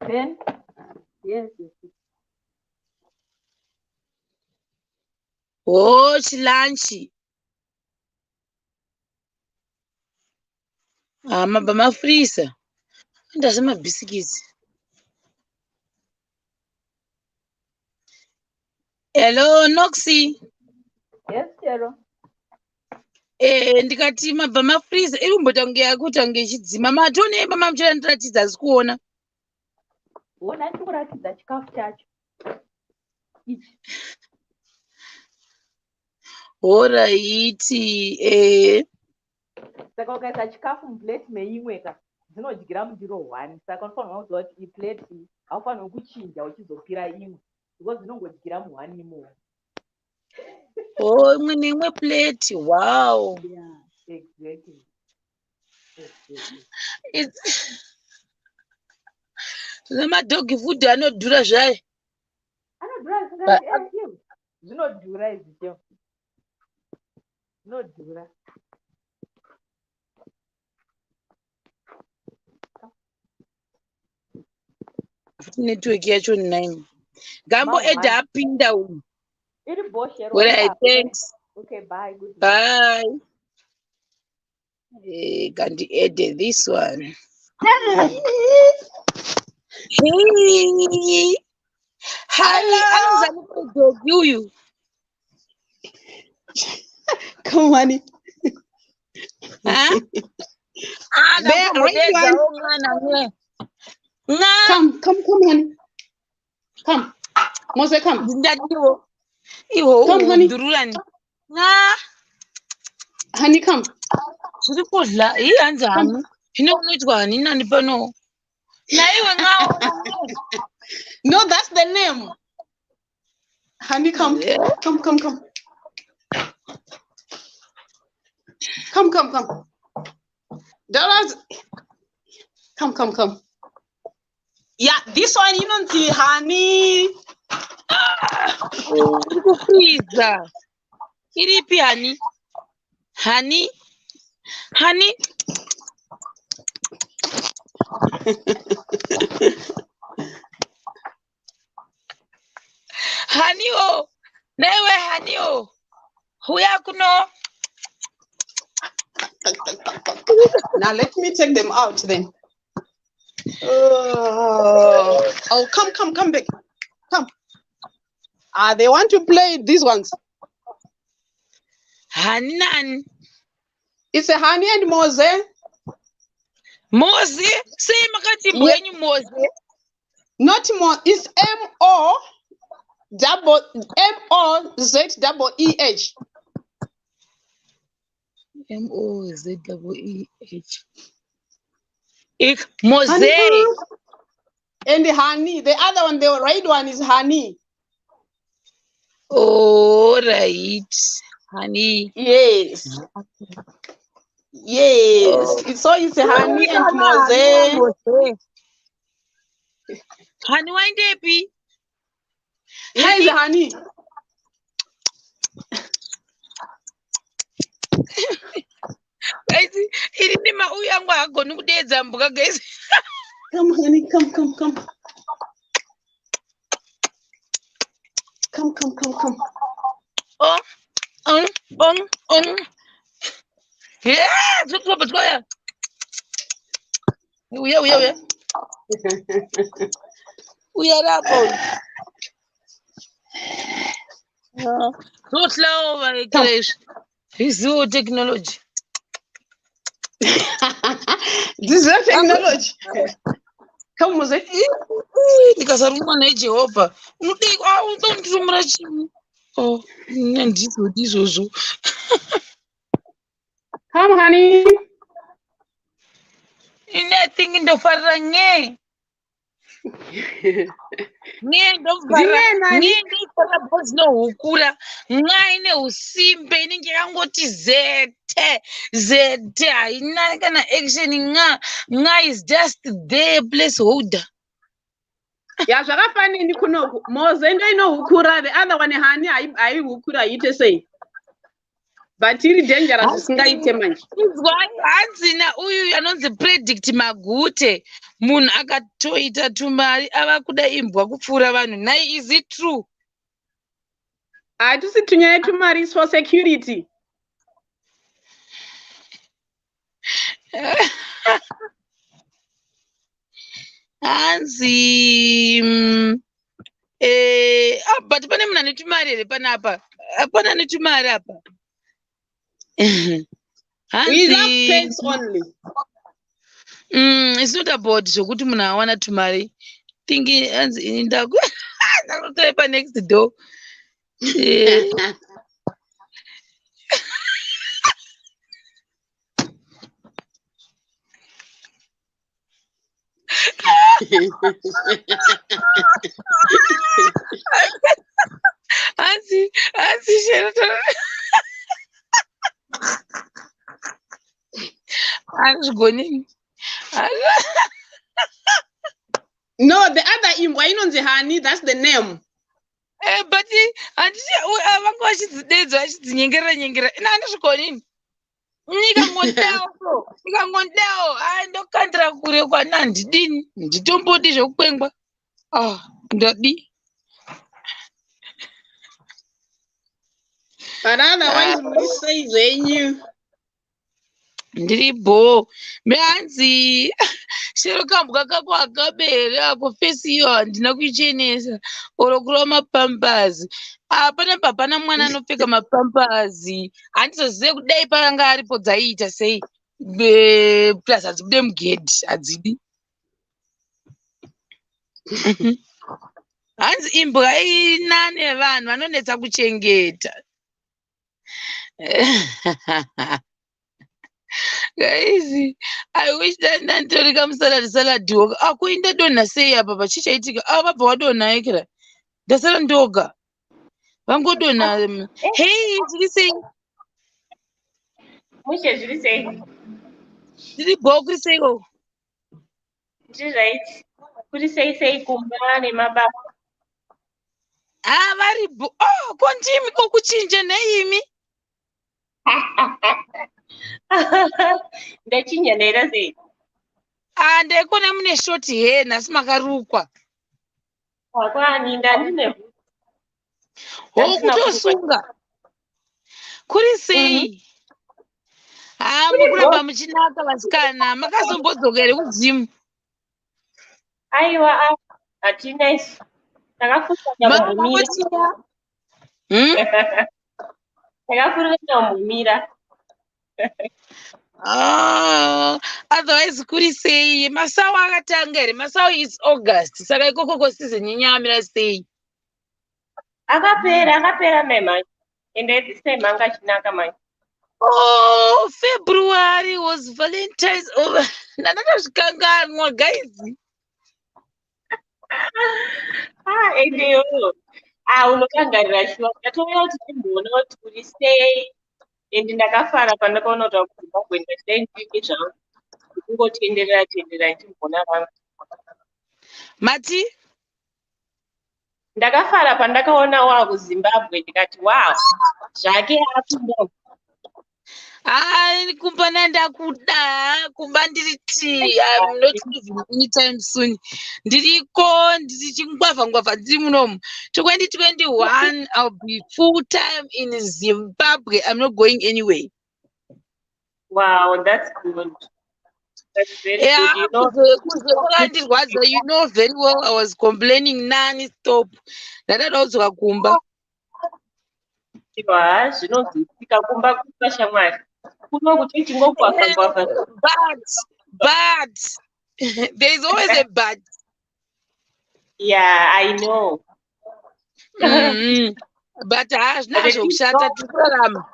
Speaker 2: then yes
Speaker 1: chilanchi mabva mafurisa ndazi mabhisikitsi hello Noxy
Speaker 2: yes chero
Speaker 1: ndikati mabva mafurisa iri kumbota kunge yakuita kunge ichidzima matoneimba mamuchirandiratidza asi kuona
Speaker 2: ona ndikuratidza chikafu chacho ichi
Speaker 1: oraiti
Speaker 2: saka ukaisa chikafu muplate meimweka dzinodyira mundiro 1 saka unofanirwa kuziva kuti iplate iyi haufanirwi kuchinja uchizopira imwe because dzinongodyira mu1 imomo
Speaker 1: imwe neimwe plate wow
Speaker 2: yeah exactly
Speaker 1: zvemadhogi food anodhura zvayo
Speaker 2: anodhura zvinodhura izvicho zvinodhura
Speaker 1: network yacho 9 gambo edha apinda uyu
Speaker 2: iri boshero
Speaker 1: alright thanks
Speaker 2: okay bye good
Speaker 1: bye kandi edhe this one hey hi anozani dogi uyu
Speaker 3: Come on. Come, honey. Come. Mose, come. Come, honey. Honey, come. No, that's the name. Honey, come. Come. Come. Dollars. Come. Yeah, this one, you don't see honey.
Speaker 1: Pizza. Iripi honey. Honey. Honey, oh. Newe honey, oh. Huyakuno.
Speaker 3: Now let me take them out then. Oh, come back. Come. They want to play these ones.
Speaker 1: Hanan.
Speaker 3: It's a honey and Mose.
Speaker 1: Mose? Say makati mwenyu Mose.
Speaker 3: Not Mose. It's M-O-Z-E-H.
Speaker 1: M-O-Z-E-H. Mose.
Speaker 3: And the honey. The other one, the right one is honey.
Speaker 1: All right. Honey.
Speaker 6: Yes. Yes. So it's honey and mose.
Speaker 1: Honey, why depi?
Speaker 6: Here is honey.
Speaker 1: Guys, ini ni mau yang gua gonu kudeza mbuka guys.
Speaker 6: Come, honey, come. Come.
Speaker 1: Oh. Yeah, betul ya. Uya. Uya rapo. So slow, my gosh. This is technology.
Speaker 6: This is technology. Come, Mose.
Speaker 1: Ndikasarumwa naJehovha. Unonditumira chini. Oh, ndizvo.
Speaker 6: Come, honey.
Speaker 1: Nothing ndofarira nye. Ndofarira bhozi nohukura. Ine usimbe inenge yakangoti zete haina kana action. Is just there placeholder.
Speaker 6: Yeah, zvakafanini kunoku. Mose ndo inohukura. The other one honey haihukura ite sei. But iri dangerous singaite manje.
Speaker 1: Hanzina uyu anonzi predict magute. Munhu akatoita tumari ava kuda imbwa kupfuura vanhu. Nai, is it true?
Speaker 6: Hatisi tunyaya tumari is for security.
Speaker 1: Hanzi but pane munhu ane tumari here panapa? Hapana netumari apa.
Speaker 6: We love pets only.
Speaker 1: It's not about zvokuti munhu awana tumari. Thinking hanzi ndakutoipa next door. Hanzi Sheraton. Hanzigoni.
Speaker 6: No, the other imbwa inonzi honey, that's the name.
Speaker 1: But vanga vachidzidedzwa vachidzinyengerera. Handizvigonini. Ndikangondawo ndokandira kure kwana handidini. Nditombodi zvekukwengwa. Ndadi.
Speaker 6: But otherwise, we say venue.
Speaker 1: Ndiribo. Mehanzi. Chero kambwa kako akabere ako fesi iyo handina kuichenesa. Oro kurova mapambazi. Hapana mwana anopfeka mapambazi. Handizozive kudai panga aripo dzaiita sei. Plus hadzibude mugedhi. Hadzidi. Hanzi imbwa inane vanhu vanonetsa kuchengeta. Guys, I wish that ndanditori kamusaladi woga. Akuinda dona sei apa pachichaitika. Vabva wadonha ekera. Ndasara ndoga. Vangodonha. Hey, zviri sei?
Speaker 5: Mushe zviri sei?
Speaker 1: Zviri bho kuri seiko?
Speaker 5: Zviri right. Kuri sei kumba nemabasa.
Speaker 1: Vari bho. Kondimi kokuchinja neimi.
Speaker 5: Ndachinja ndaita sei?
Speaker 1: Ndaikona mune short hair nhasi makarukwa.
Speaker 5: Kwani ndandine
Speaker 1: Kutosunga. Kuri sei? Muri kuramba muchinaka vasikana. Makazombodzoka here kudzimu?
Speaker 5: Aiwa, hatina isu. Takafunda nyamumira. Takafunda nyamumira.
Speaker 1: Otherwise kuri sei? Masawa akatanga here. Masawa is August. Saka ikoko season yenyamira sei?
Speaker 5: Akapera mema. Ende this time anga chinaka manje.
Speaker 1: February was Valentine's over. Ndandatazvikanganwa guys.
Speaker 5: Endeyo.
Speaker 2: Unokangarira shuwa ndatovira kuti ndimboona kuti uri sei ende ndakafara pandakaona kuti wakuzimbabwe ndachidai ndivike zvangu kungotenderera ndimboona vangu
Speaker 1: Mati?
Speaker 2: Ndakafara pandakaona wakuzimbabwe ndikati wow zvake akumba
Speaker 1: Kumba nandakuda kumba ndiriti I'm not leaving anytime soon. Ndiriko ndichingwavha ndiri munomu. 2021 I'll be full time in Zimbabwe. I'm not going anywhere.
Speaker 2: Wow, that's good. That's very
Speaker 1: Yeah,
Speaker 2: good.
Speaker 1: you know very well I was complaining non-stop. That also kumba.
Speaker 2: Zvinonzwika kumba kupa shamwari kuno kuti chingogwavha
Speaker 1: but there is always a but.
Speaker 2: Yeah, I know.
Speaker 1: But nazvo kushata tikurarama.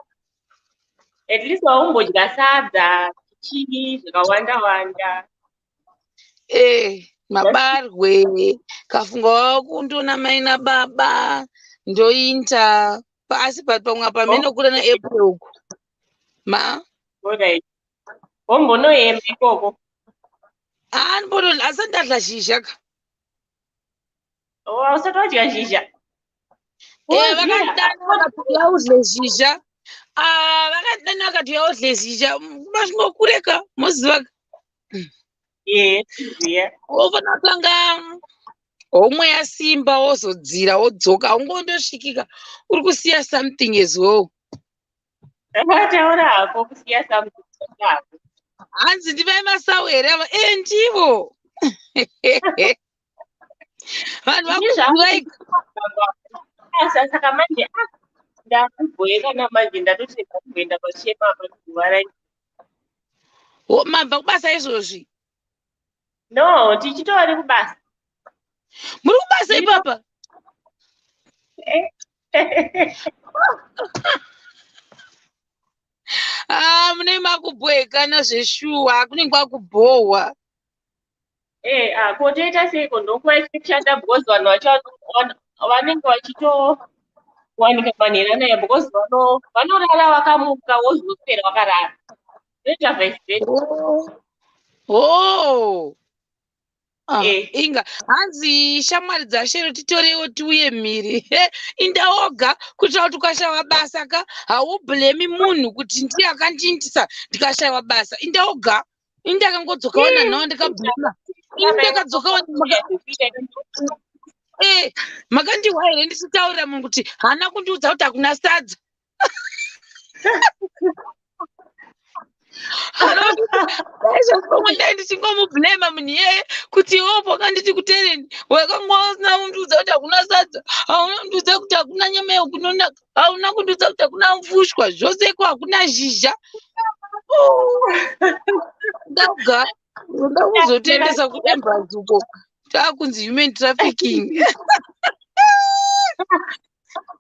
Speaker 2: At least waumbodya sadza chii zvakawanda
Speaker 1: mabarwe kafunga kundona mai nababa ndointa asi pamwe apa menokura naApril uku
Speaker 2: wombonoemba ikoko
Speaker 1: asi ndarya zhizha ka
Speaker 2: usati wadya zhizha
Speaker 1: vakadana vakatiya udle zhizha vakadana vakatiya udle zhizha masvinokureka moziva ka wofana kutanga homwe yasimba wozodzira wodzoka ungondosvikika uri kusiya something as well.
Speaker 2: Taura hako kusiya something
Speaker 1: hanzi ndivai masawu here ava ndivo vanhu vakuzivaika
Speaker 2: saka manje ndakubhoyeka manje ndatotenda kuenda pachema pazuva rai
Speaker 1: mabva kubasa izvozvi
Speaker 2: no tichitori kubasa
Speaker 1: muri kubasa ipapa mune makubhoyeka nazveshuwa kunenge kwakubhohwa
Speaker 2: kotoita seiko ndokuva ichishanda because vanhu vacho vanenge vachitowanika manhera naye because vanorara vakamuka wozoswera wakarara toita vice
Speaker 1: inga hanzi shamwari dzashero titorewo tiuye mhiri indaoga kuitira kuti ukashayiwa basa ka haubhlemi munhu kuti ndiye akandindisa ndikashayiwa basa indaoga indakangodzokaona nhau ndikabhlema indakadzokaona makandihwa here ndichitaurira munhu kuti hana kundiudza kuti hakuna sadza dai ndichingomubhlema munhu iyeye kuti iwopo wakanditi kutereni wakanga usina kundiudza kuti hakuna sadza hauna kundiudza kuti hakuna nyama yekunonaka hauna kundiudza kuti hakuna mfushwa zvose ko hakuna zhizha ndauga ndakuzotendesa kuembazi uko taakunzi human trafficking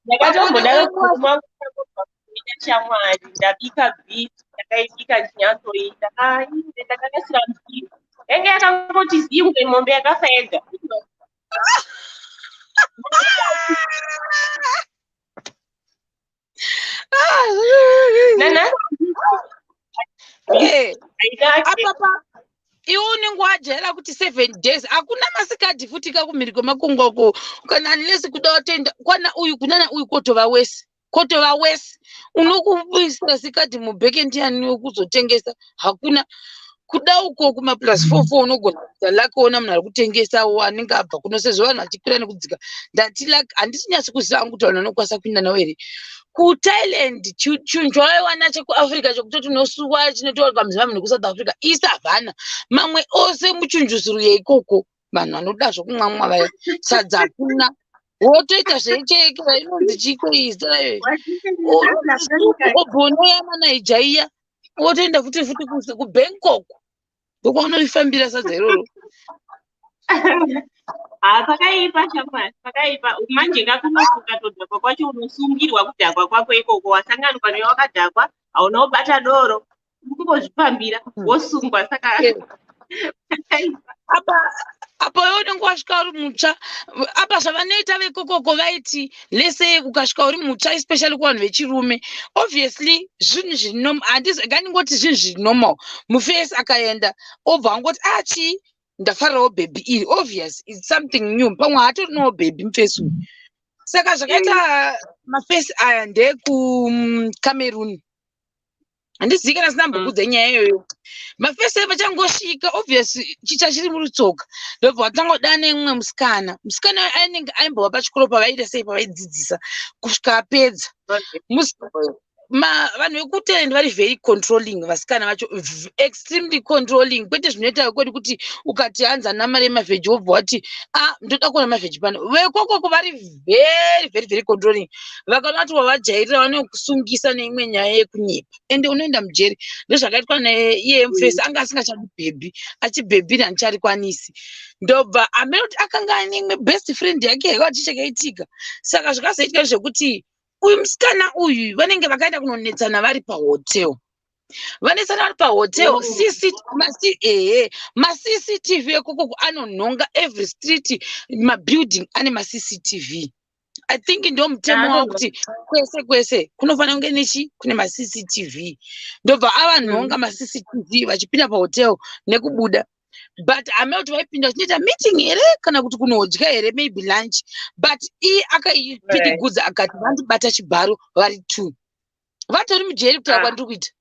Speaker 2: ndakatomboda kuuma shamwari ndabika bhiti ndakaibika ndinyatsoita ndakakasira mukiro yange yakangoti zimwe mombe yakafa yega
Speaker 1: apapa iwe unenge wajaira kuti 7 days hakuna masikadhi futi kakumhiri kwemakungwako kana unless kuda watenda kwana uyu kunana uyu kotova wese unokuisira sikadhi mubheke ndiani wekuzotengesa hakuna kuda uko kumaplus 44 unogona kuita laki ona munhu ari kutengesa anenge abva kuno sezvo vanhu vachikwira nekudzika ndati laki handisinyatsi kuziva kuti vanhu vanokwanisa kuinda nawo here kuthailand chinhu chawaiwana chekuafrica chokutoti unosuwa chinotorwa muzimba munhu kusouth africa isavhana mamwe ose muchinjusuru yeikoko vanhu vanoda zvokumwamwa vaya sadza hakuna wotoita zvechekera inonzi chikweisrael obhonoya naijaiya wotoenda futi kubangkok ndokwaunofambira sadza iroro
Speaker 2: pakaipa shamwari pakaipa manje kakunokukatodhakwa kwacho unosungirwa kudhakwa kwako ikoko wasanganikwa newakadhakwa hauna kubata doro kungozvifambira wosungwa saka
Speaker 7: apa unenge wasvika uri mutsva apa zvavanoita vekokoko vaiti lese ukasvika uri mutsva especially kuvanhu vechirume obviously zvinhu handingoti zvinhu zviri normal mufesi akaenda obva angoti chii ndafarirawo bhebhi iri obvious its something new pamwe hatorinawo bhebhi mufesi uyu saka zvakaita mafesi aya ndekucameroon handizivi kana sina mbokudza nyaya iyoyo mafesi aya pachangosvika obvious chicha chiri murutsoka ndobva watangodana nemumwe musikana ainenge aimbova pachikoro pavaiita sei pavaidzidzisa kusvika apedza vanhu vekutalent vari very controlling vasikana vacho extremely controlling kwete zvinoita kwedi kuti ukati hanzi ana mari emavheji wobva wati ndoda kuona mavheji pano vekokoko vari very very very controlling vakaona kuti wavajairira vanokusungisa neimwe nyaya yekunyepa ende unoenda mujeri ndozvakaitwa naiye mufesi anga asingachadi bhebhi achibhebhira handichari ndobva amene kuti akanga aine best friend yake yaiva chichakaitika saka zvakazoitika zvekuti uyu musikana uyu vanenge vakaenda kunonetsana vari pahotel vanetsana vari pahotel macctv ekokoko anonhonga every street mabuilding ane macctv I think ndo mutemo wavo kuti kwese kunofanira kunge kune macctv ndobva avanhonga macctv vachipinda pahotel nekubuda but amene kuti vaipinda chinoita meeting here kana kuti kunodya here maybe lunch but iye akaipidigudza akati vandibata chibharo vari 2 vatori mujeri kutaura kwandiri kuita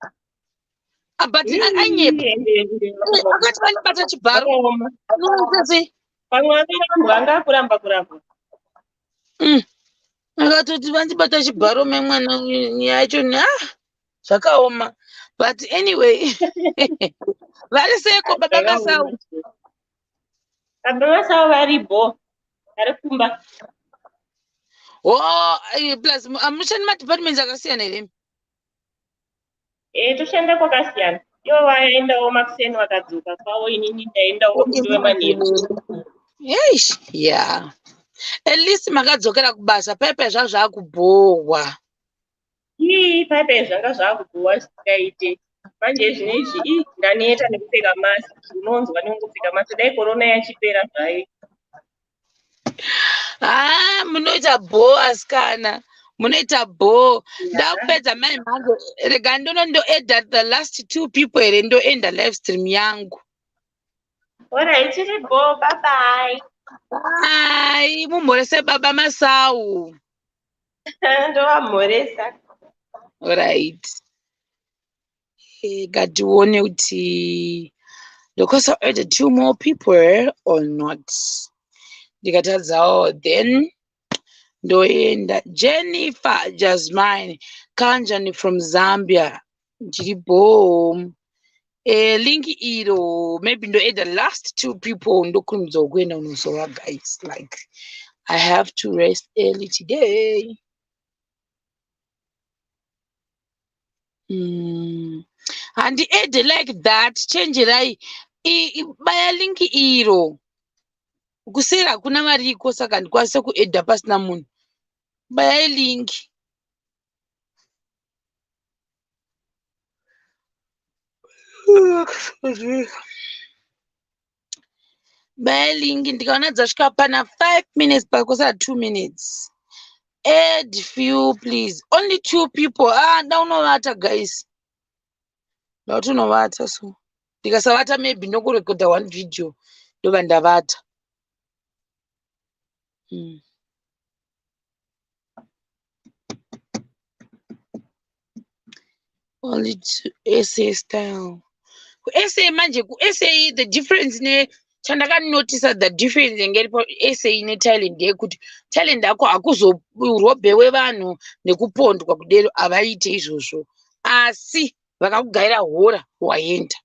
Speaker 7: but anyepa akati vandibata chibharo akatoti vandibata chibharo memwana yacho zvakaoma but anyway vari seko baba Masau
Speaker 5: varibo vari kumba
Speaker 7: plus amushandi madepartments akasiyana here
Speaker 5: toshanda kwakasiyana ivo vaendawo makuseni vakadzoka kwavo inini ndaendawo ndiwe manheru
Speaker 7: yeah at least makadzokera kubasa paipai zvavo zvakubhohwa
Speaker 5: paipai zvanga zvakubhohwa zvisingaite manje zvinezvi ndaneta nekupfeka masiki unonzwa nekungopfeka masiki dai korona yachipera zvayo
Speaker 7: munoita bho asikana munoita bho ndakupedza mai mhango rega ndonoenda the last 2 people here ndoenda live stream yangu
Speaker 5: alright tiri bho bye
Speaker 7: mumhorese baba Masau
Speaker 5: ndovamhoresa
Speaker 7: alright gatione kuti ndokosa order 2 more people or not ndikatadzawo then ndoenda Jennifer Jasmine Kanjani from Zambia ndiribo link iro maybe ndoenda last 2 people ndokurumidza kuenda unozowa guys like I have to rest early today and add like that change rai baya link iro kusera hakuna mariko saka ndikwanise kuedha pasina munhu baya link baya link ndikaona dzasvika pana 5 minutes pakosara 2 minutes add few please only 2 people ndaunovata guys ndautonovata so ndikasavata maybe ndokurekodha 1 video ndova ndavata only to essay style essay manje essay the difference chandakanotice the difference engeripo essay netalent yekuti talent yako hakuzorobhewe vanhu nekupondwa kudero avaite izvozvo asi vakakugayira hora waenda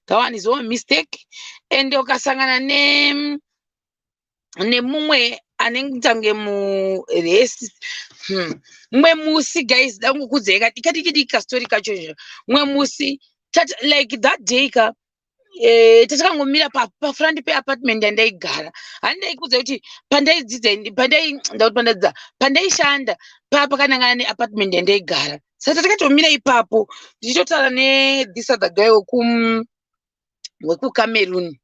Speaker 7: that one is one mistake and ukasangana nemumwe anenge tange muresi mumwe musi guys dangokudzai kadikadika story kacho mumwe musi like that day tatakangomira pafront peapartment yandaigara handaikudza kuti pandaishanda pakanangana neapartment yandaigara saka takatomira ipapo ndichitotaura nethis other guy wekuCameroon.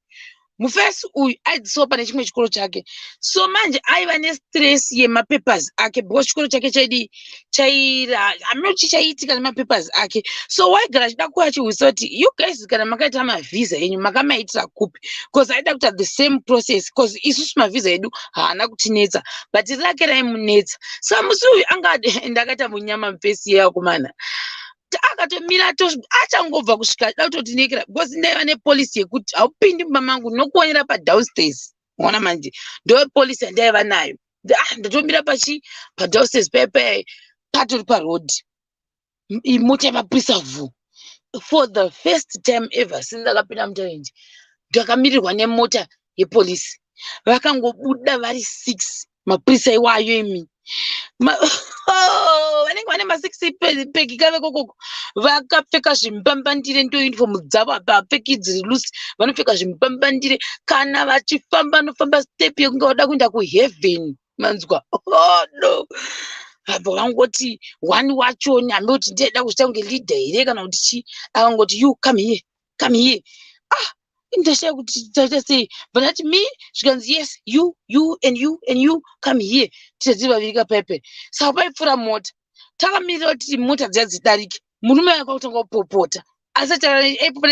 Speaker 7: Mufesi uyu aidzisawo pane chimwe chikoro chake, so manje aiva nestress yemapapers ake because chikoro chake chaiti chaiitika nemapapers ake, so waigara achida kuuya achiwisa kuti you guys kana makaita mavhisa enyu makamaitira kupi, because aida kuita the same process, because isusu mavhisa edu haana kutinetsa but rake raimunetsa. Saka musi uyu anga ndakaita munyama mufesi yeakomana akatomira achangobva kusvika da kutotinekera because ndaiva nepolisi yekuti haupindi mumba mangu nokuonera padownstairs. Mona manje ndo polisi yandaiva nayo, ndatomira padownstairs pepe patori parod imota yemapurisa vhu. For the first time ever since ndakapinda mutarendi ndakamirirwa nemota yepolisi, vakangobuda vari 6 mapurisa iwayo imi vanenge vane ma6 peki kave kokoko vakapfeka zvimbambandire ndo uniform dzavo hapapfeki dziri lusi, vanopfeka zvimbambandire kana vachifamba nofamba step yekunge vada kuenda kuheaven manzwa. No apa vangoti wani wachoni hambe kuti ndieda kuchita kunge leader here kana kuti chi, akangoti you come here ndashaya kuti taita sei, but ati me zvikanzi yes you and you come here titati vaviri kapepe. Saka paipfuura mota takamirira kuti mota dziya dzidarike, murume akatanga kupopota asati aipopa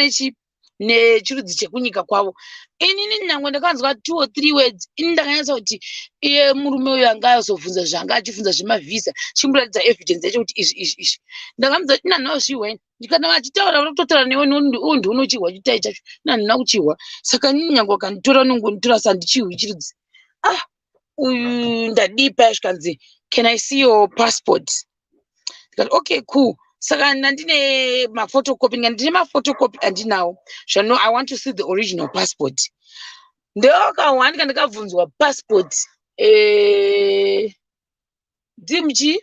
Speaker 7: nechirudzi chekunyika kwavo. Inini nyange ndakanzwa 2 or 3 words ini ndakanyatsa kuti iye murume uyu anga azobvunza zvanga achibvunza zvemavhisa chimboratidza evidence yacho kuti izvi ndakamudza kuti nanhao zviweni ndikana vachitaura vanototaura newe undi unochihwa chitai chacho nanhina kuchihwa. Saka nini nyange wakanditora unongonditora sandichihwi chirudzi. Uyu ndadipa zvikanzi can I see your passport, ndikati okay cool. Saka ndine mafotocopy, ndine mafotocopy andinawo zvano I want to see the original passport. Ndokawandika ndikabvunzwa passport ndiri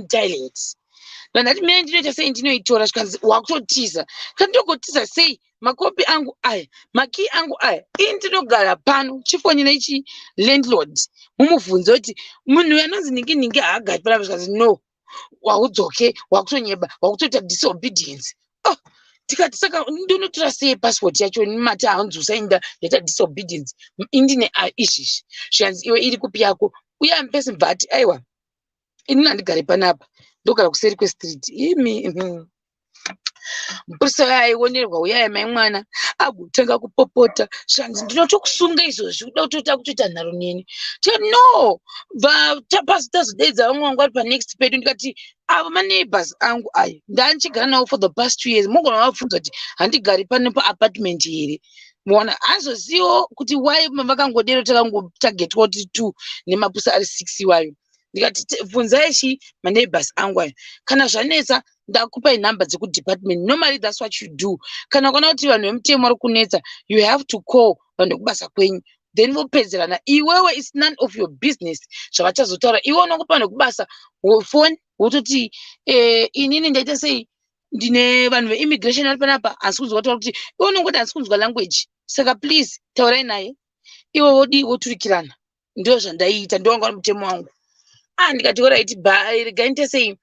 Speaker 7: Thailand. Ndati mene ndinoita sei ndinoitora zvikanzi wakutotiza. Kandi ndogotiza sei makopi angu aya maki angu aya ini ndinogara pano chifonyera ichi landlord mumubvunze kuti munhu anonzi ningi haagari panapa zvikanzi no waudzoke wakutonyeba wakutoita disobedience. Tikati saka ndinotora sei passport yacho nimati hanzusa inda ndaita disobedience indine izvizvi zvikanzi iwe iri kupi yako uya mupesi mbvati aiwa ini handigari panapa ndogara kuseri kwestreet imi mupurisa uya aionerwa uyaya mai mwana agotanga kupopota zvanzi ndinotokusunga izvozvi uda kutoita kutoita nharo neni no vatapasi tazodeedza vamwe vangu vari panext pedu ndikati avo maneighbors angu aya ndanchigara navo for the past 2 years mogona vabvunza kuti handigari pane paapartment here mona hazozivo kuti wai vakangodero takangotagetwa kuti 2 nemapusa ari 6 iwayo. Ndikati bvunzai chi maneighbors angu aya kana zvanetsa ndakupai nhamba dzekudepartment. Normally that's what you do. Kana ukaona kuti vanhu vemutemo vari kunetsa you have to call vanhu vekubasa kwenyu then vopedzerana iwewe it's none of your business zvavachazotaura. Iwe unongopa vanhu vekubasa phone wototi inini ndaita sei ndine vanhu veimmigration vari panapa hansi kunzwa kutaura kuti iwe unongoti hansi kunzwa language saka please taurai naye iwe wodi woturikirana. Ndio zvandaiita ndowanga vari mutemo wangu. Ndikati oraiti regai ndite sei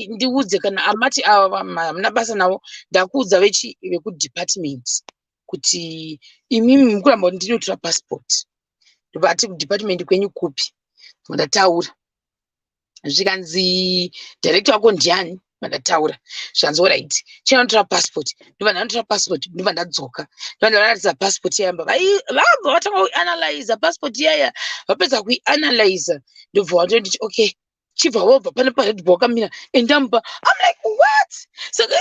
Speaker 7: ndiudze kana amati ava hamuna basa navo ndakuudza vekudepartment kuti imimi mukuramba kuti ndinotora passport ndobati kudepartment kwenyu kupi mandataura zvikanzi director wako ndiani mandataura zvanzi oraiti chinotora passport ndobva ndanotora passport ndobva ndadzoka ndobva ndaratidza passport yamba vabva vatanga kuianalyza passport iyaya vapedza kuianalyza ndobva watonditi okay chibva wobva pane paredbo wakamira endamupa I'm like what. Saka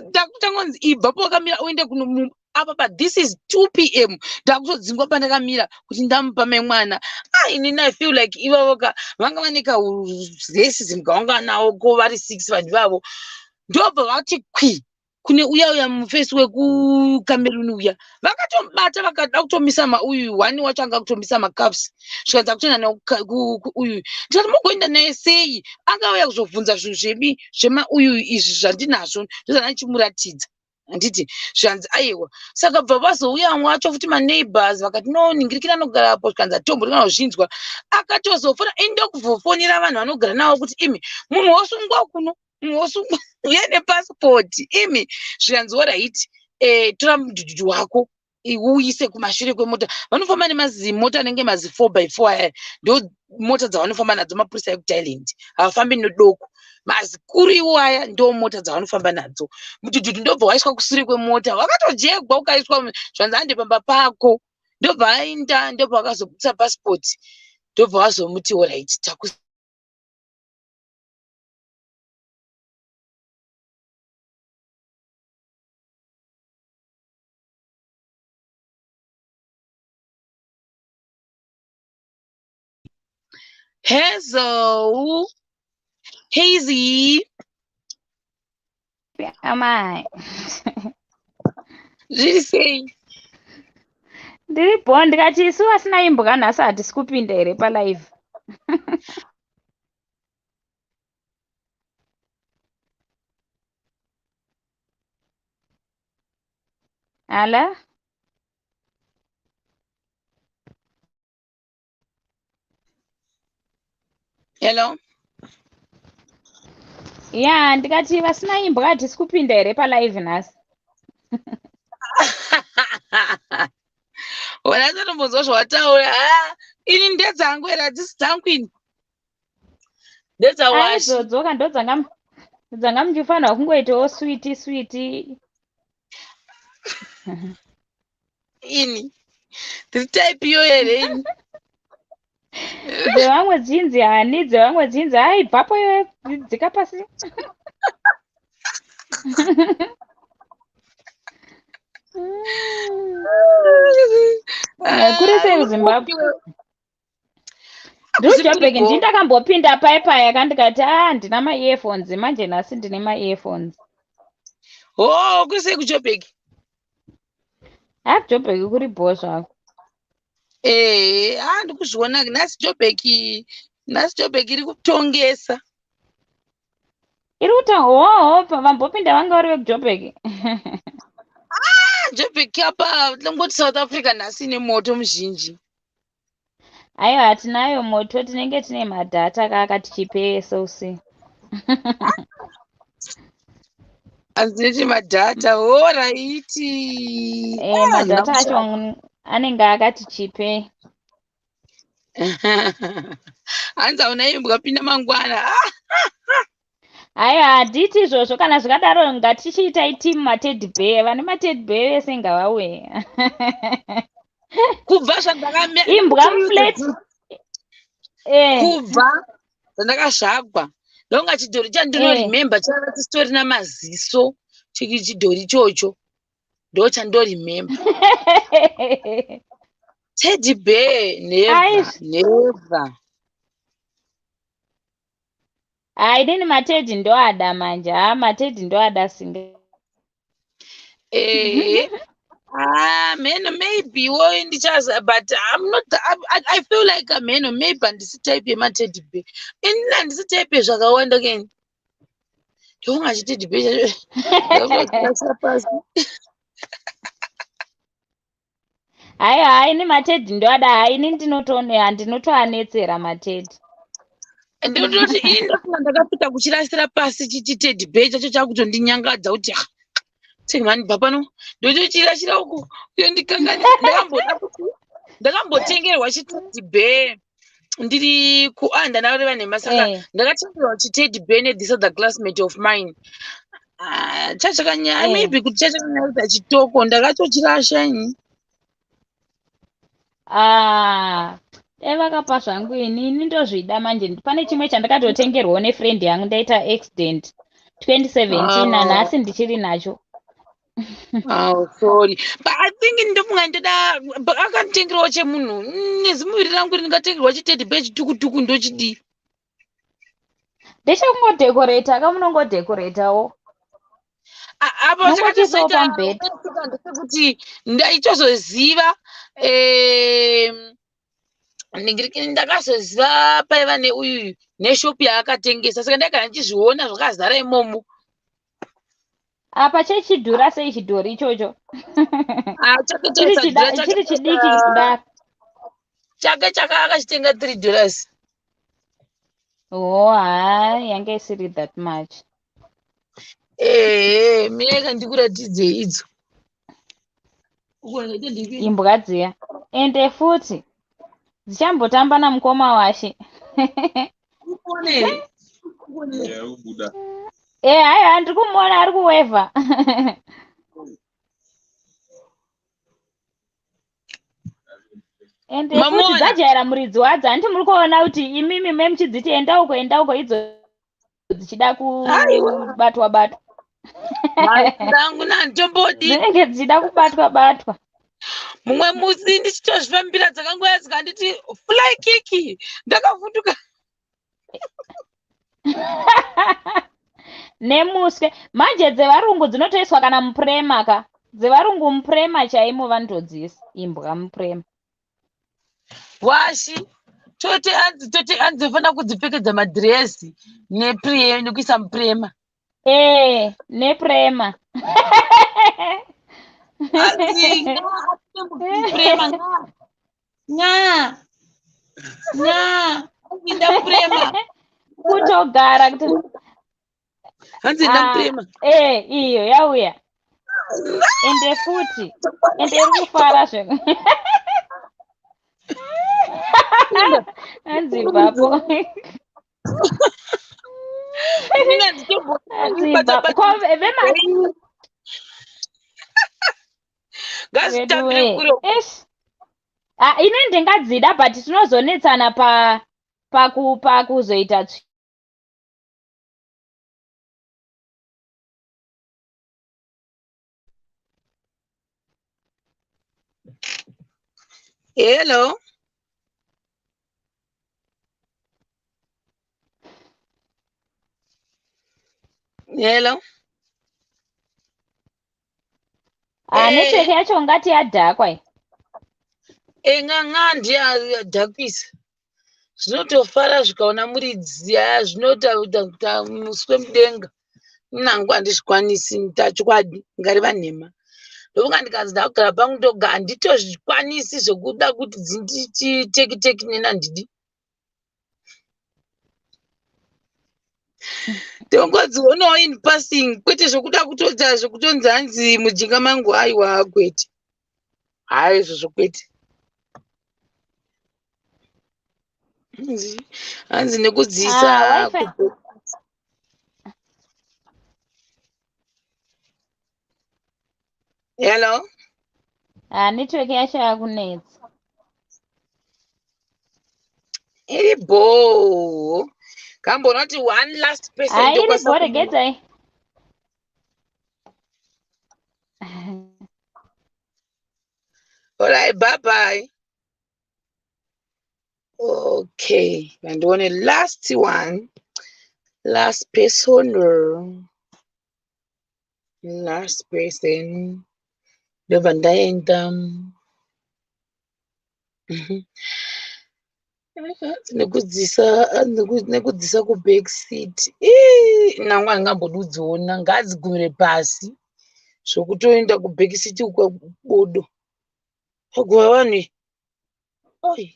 Speaker 7: ndakutangonzi ibvapo wakamira uende kuno apa this is 2 PM ndakutodzingwa pandakamira kuti ndamupa mai mwana. Inini I feel like ivavoka vanga vaneka racism kavanga nawo ko vari 6 vanhu vavo ndobva vati kwi kune uya mufesi wekuCameroon uya vakatomubata vakada kutomisa uyu wani wacho anga kutomisa macups zvikanza kutoenda uyu ndikati mogoenda naye sei angauya kuzobvunza zvinhu zvemauyu izvi zvandinazvo ndozvandichimuratidza handiti zvanzi aiwa. Saka bva vazouya vamwe vacho futi maneighbors vakati no ningirikira anogara apo zvikanzi atombo ndinozvinzwa akatozofona indokubvofonera vanhu vanogara navo kuti imi munhu wosungwa kuno munhu wosungwa uye nepasipoti imi zvikanzi right tora mudhudhudhu wako uise kumashure kwemota. Vanofamba nemazimota anenge mazi 4x4 aya ndo mota dzavanofamba nadzo mapurisa ekuthailand. Havafambi nedoko. Mazikuru iwo aya ndo mota dzavanofamba nadzo. Mudhudhudhu ndobva waiswa kushure kwemota, wakatojegwa ukaiswa zvanzi hande pamba pako, ndobva aenda, ndobva wakazobudisa pasipoti, ndobva wazomuti right taku Hello, Hazy.
Speaker 8: Amai.
Speaker 7: Zviri sei?
Speaker 8: Ndiripo ndikati isu asina imbwa nhasi hatisi kupinda here palive. Hala?
Speaker 7: Hello?
Speaker 8: Ya, ndikati vasina imbwa hatisi kupinda here palive nhasi.
Speaker 7: Wona ndinombonzwa zvawataura. Ini ndedzangu here hadzisi dzangu ini. Ndedzawashi.
Speaker 8: Aizodzoka ndo dzanga muchifanira kungoitawo switi.
Speaker 7: Ini. Ndiri type iyo here ini.
Speaker 8: Dzevamwe dzinzi hani, dzevamwe dzinzi hai bhapo iwe dzika pasi. Kuri sei kuZimbabwe? Joburg ndakambopinda paya kandikati ndina ma-earphones manje nhasi ndine ma-earphones.
Speaker 7: Oh, kuri sei kuJoburg?
Speaker 8: Joburg kuri bho zvako.
Speaker 7: Ndikuzviona nhasi Joburg iri kutongesa.
Speaker 8: Iri kutonga vambopinda vanga vari vekuJoburg.
Speaker 7: Joburg apa ngoti South Africa nhasi ine moto muzhinji.
Speaker 8: Aiwa hatinayo moto, tinenge tine madhata kakati chipeye SOC.
Speaker 7: Anziti madhata, alright.
Speaker 8: Madhata acho anenge akati chipe.
Speaker 7: Hanza unaimbwa pinda mangwana.
Speaker 8: Aiwa haditi izvozvo, kana zvikadaro ngatichiitai timu matedhi bheya, vane matedhi bheya vese ngavauye.
Speaker 7: Kubva zvandakamira
Speaker 8: imbwa flat.
Speaker 7: Kubva zvandakazvagwa ndonga chidhori chandinorimemba changa chistorina maziso chidhori ichocho ndo chandorimemba. Teddy bear never.
Speaker 8: Inini matedhi ndoada manje, matedhi ndoada singa.
Speaker 7: Meno maybe ndichaza, but I'm not. I feel like a meno maybe handisi type yemateddy bear. Inini handisi type yezvakawanda keni. Ndonga chiteddy bear chacho pasi.
Speaker 8: Hayi ini matedhi ndoada, ini ndinotoanetsera matedhi.
Speaker 7: Ndinoti ini ndafunga ndakapita kuchirasira pasi chiteddy bear chacho chakutondinyangadza kuti mani bapano ndotochirashira uku uyo ndikanganya. Ndakambotengerwa chiteddy bear ndiri kuanda navareva nemasaka ndakatengerwa chiteddy bear this other classmate of mine. Chachakanyaya maybe kuti chachakanyaya chitoko ndakatochirasha ini.
Speaker 8: Vakapa zvangu ini ndozvida manje. Pane chimwe chandakatotengerwawo nefriend yangu ndaita accident 2017 nhasi ndichiri nacho.
Speaker 7: Sorry. But I think ndofunga ndoda akanditengerawo chemunhu nezimuviri rangu ndingatengerwa chiteddy bear chitukutuku ndochidi.
Speaker 8: Ndechekungodekoreta kamunongodekoretawo.
Speaker 7: Apa chakatozoita kuti ndaichozoziva ndakazoziva paiva neuyu neshopu yaakatengesa saka ndagara ndichizviona zvakazara imomo.
Speaker 8: Apa chechidhura sei chidhori ichocho? Chiri chidiki kudaro.
Speaker 7: Chake akachitenga $3.
Speaker 8: Hayi yange isiri that much.
Speaker 7: Mina ndikuratidze idzo.
Speaker 8: Imbwa dziya. Ende futi dzichambotamba namukoma washe. Haiwa ndiri kumuona ari kuwevha. Ende futi dzajaira muridzi wadzo. Handiti muri kuona kuti imimi memuchidziti enda uko idzo dzichida kubatwa.
Speaker 7: Dangu nantombodi.
Speaker 8: Dzinenge dzichida kubatwa.
Speaker 7: Mumwe musi ndichitozvifambira dzakangoya dzikanditi fly kiki ndakavhunduka.
Speaker 8: Nemuswe manje dzevarungu dzinotoiswa kana mupurema ka. Dzevarungu mupurema chaimo vanotodziisa imbwa mupurema.
Speaker 7: Washi tote anzofana kudzipfekedza madhirezi nekuisa mupurema.
Speaker 8: Nepurema. Kutogara
Speaker 7: hanzi ndamupurema.
Speaker 8: Iyo yauya. Ende futi iri kufara zve. Hanzi bhapo. Ini ndingadzida but tinozonetsana pakuzoita
Speaker 7: Hello.
Speaker 8: Netiweki yacho ngati yadhakwa.
Speaker 7: Ng'ang'andi yadhakwisa. Zvinotofara zvikaona muridzi zvinota muswe mudenga. Nangu handizvikwanisi mutachikwadi ngariva nhema. Ndofunga ndikazi ndakugara pangu ndoga handitozvikwanisi zvokuda kuti dzinditeki nena ndidi. Tongodzionawo in passing kwete zvokuda kutodza zvokutonzi hanzi mujinga mangu haiwa kwete. Hayi izvozvo kwete. Hanzi nekudziisa. Hello.
Speaker 8: Netiweki yacho yakunetsa.
Speaker 7: Iri bho. Kambona kuti one last person
Speaker 8: iri bho regedzai.
Speaker 7: All right, bye. Okay, and one last one. Last person. Levandaenda. Nekudzisa kuback seat. Nangu angambodudziona ngadzigumire pasi. Zvokutoenda kuback seat ukabodo. Paguva vanhu. Oi.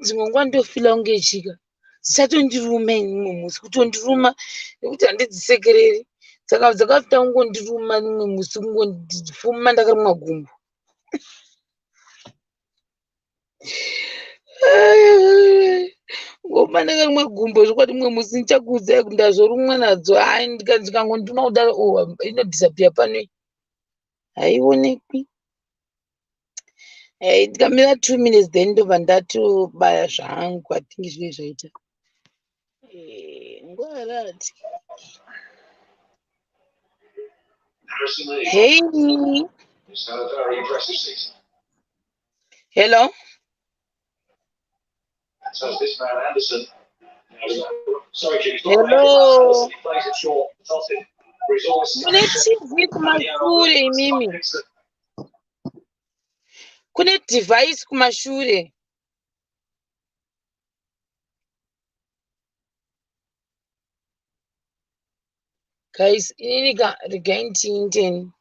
Speaker 7: Dzimwe nguva ndofila kunge chika. Dzisatondiruma imwe musi kutondiruma nekuti handidzisekereri. Saka dzakafita kungondiruma imwe musi kungondifuma ndakarumwa gumbo. Ngoma ndakarumwa gumbo zvokwadi imwe musi ndichakuudzai kuti ndazorumwa nadzo. Hai ndikangondima kudaro inodhisapiya pano. Haionekwi. Ndikamira 2 minutes then ndobva ndatobaya zvangu hatingi zvinenge zvaita. Ngwarati. Hey. Hello. Hello. Kune TV kumashure imimi. Kune device kumashure. Guys, inini regai ndini.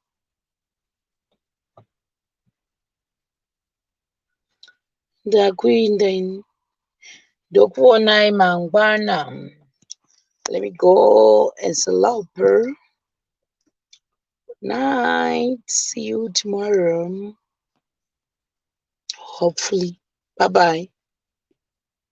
Speaker 7: Ndakuinda ini. Ndokuonai mangwana. Let me go and slow her. Night. See you tomorrow. Hopefully. Bye bye.